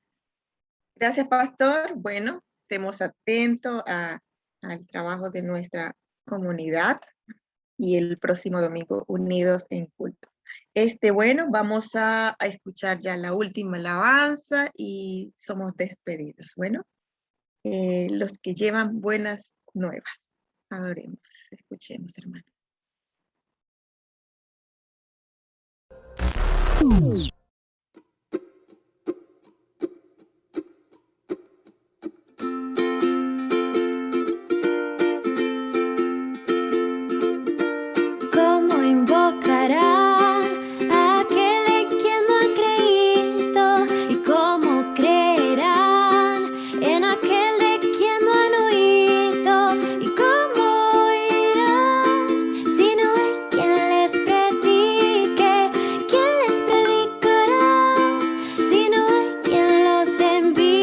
Gracias, pastor. Bueno, estemos atentos al trabajo de nuestra comunidad y el próximo domingo unidos en culto. Bueno, vamos a escuchar ya la última alabanza y somos despedidos. Bueno, los que llevan buenas nuevas. Adoremos, escuchemos, hermanos. ¿Cómo invocarán a aquel en quien no han creído? ¿Y cómo creerán en aquel de quien no han oído? ¿Y cómo oirán si no hay quien les predique? ¿Quién les predicará si no hay quien los envíe?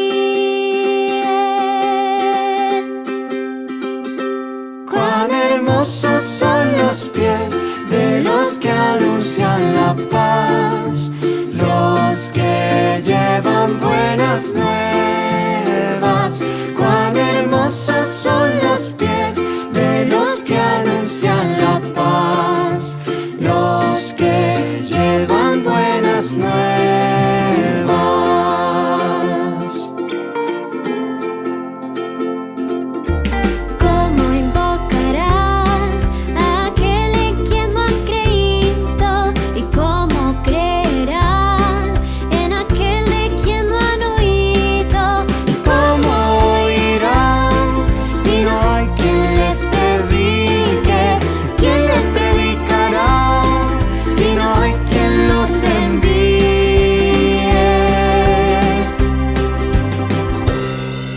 Cuán hermosos son los pies de los que anuncian la paz, los que llevan buenas nuevas. Cuán hermosos son los pies de los que anuncian la paz, los que llevan buenas nuevas. ¿Cómo invocarán a aquel en quien no han creído? ¿Y cómo creerán en aquel de quien no han oído? ¿Y cómo oirán si no hay quien les predique? ¿Quién les predicará si no hay quien los envíe?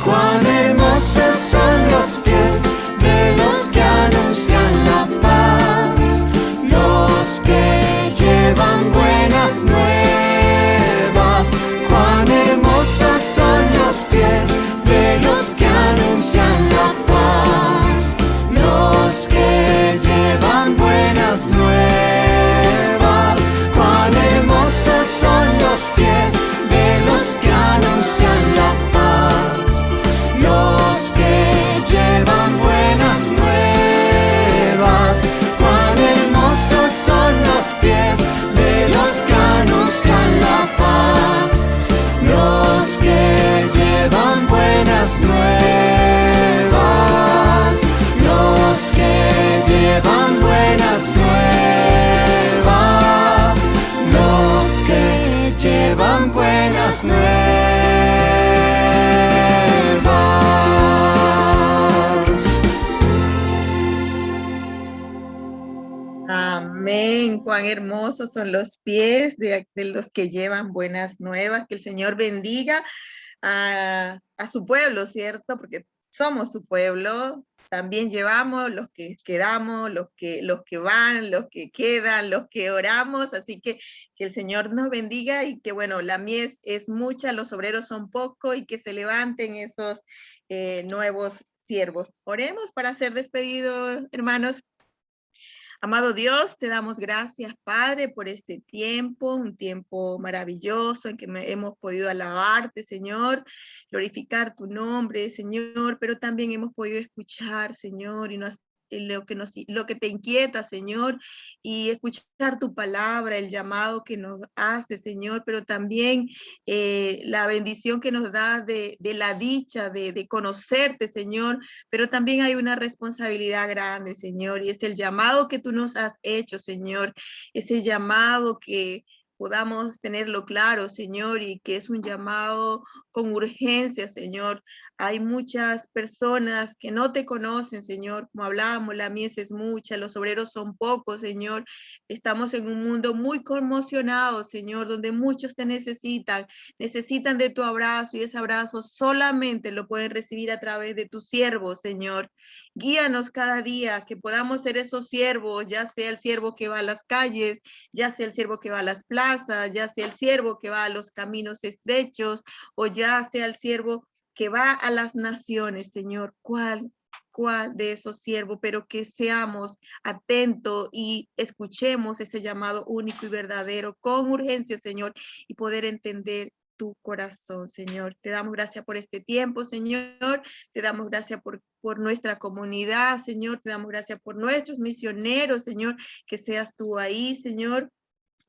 Cuán hermosos son los pies de los que anuncian la paz, los que llevan buenas nuevas. Cuán hermosos son los pies de los que anuncian la paz, los que llevan buenas nuevas. Cuán hermosos son los pies de los que anuncian la paz, los que llevan buenas nuevas. Cuán hermosos son los pies de los que anuncian la paz, los que llevan buenas nuevas, los que llevan buenas nuevas, los que llevan buenas nuevas. Amén. Cuán hermosos son los pies de los que llevan buenas nuevas. Que el Señor bendiga a su pueblo, ¿cierto? Porque somos su pueblo. También llevamos los que quedamos, los que van, los que quedan, los que oramos. Así que el Señor nos bendiga y que, bueno, la mies es mucha, los obreros son pocos y que se levanten esos nuevos siervos. Oremos para ser despedidos, hermanos. Amado Dios, te damos gracias, Padre, por este tiempo, un tiempo maravilloso en que hemos podido alabarte, Señor, glorificar tu nombre, Señor, pero también hemos podido escuchar, Señor, y nos lo que te inquieta, Señor, y escuchar tu palabra, el llamado que nos hace, Señor, pero también la bendición que nos da de la dicha de conocerte, Señor, pero también hay una responsabilidad grande, Señor, y es el llamado que tú nos has hecho, Señor, ese llamado que podamos tenerlo claro, Señor, y que es un llamado con urgencia, Señor. Hay muchas personas que no te conocen, Señor, como hablábamos, la mies es mucha, los obreros son pocos, Señor. Estamos en un mundo muy conmocionado, Señor, donde muchos te necesitan de tu abrazo, y ese abrazo solamente lo pueden recibir a través de tus siervos, Señor. Guíanos cada día, que podamos ser esos siervos, ya sea el siervo que va a las calles, ya sea el siervo que va a las plazas, ya sea el siervo que va a los caminos estrechos, o ya sea el siervo que va a las naciones, Señor. ¿Cuál de esos siervos? Pero que seamos atentos y escuchemos ese llamado único y verdadero con urgencia, Señor, y poder entender tu corazón, Señor. Te damos gracias por este tiempo, Señor. Te damos gracias por nuestra comunidad, Señor. Te damos gracias por nuestros misioneros, Señor. Que seas tú ahí, Señor.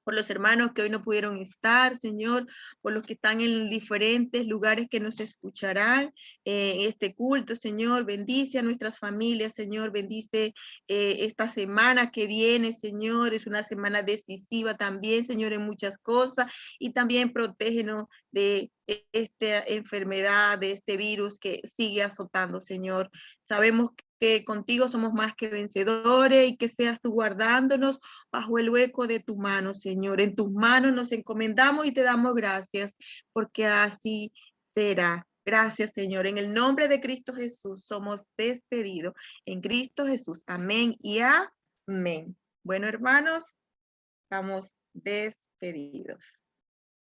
Por los hermanos que hoy no pudieron estar, Señor, por los que están en diferentes lugares que nos escucharán en este culto, Señor. Bendice a nuestras familias, Señor. Bendice esta semana que viene, Señor. Es una semana decisiva también, Señor, en muchas cosas. Y también protégenos de esta enfermedad, de este virus que sigue azotando, Señor. Sabemos que contigo somos más que vencedores, y que seas tú guardándonos bajo el hueco de tu mano, Señor. En tus manos nos encomendamos y te damos gracias, porque así será. Gracias, Señor. En el nombre de Cristo Jesús somos despedidos. En Cristo Jesús. Amén y amén. Bueno, hermanos, estamos despedidos.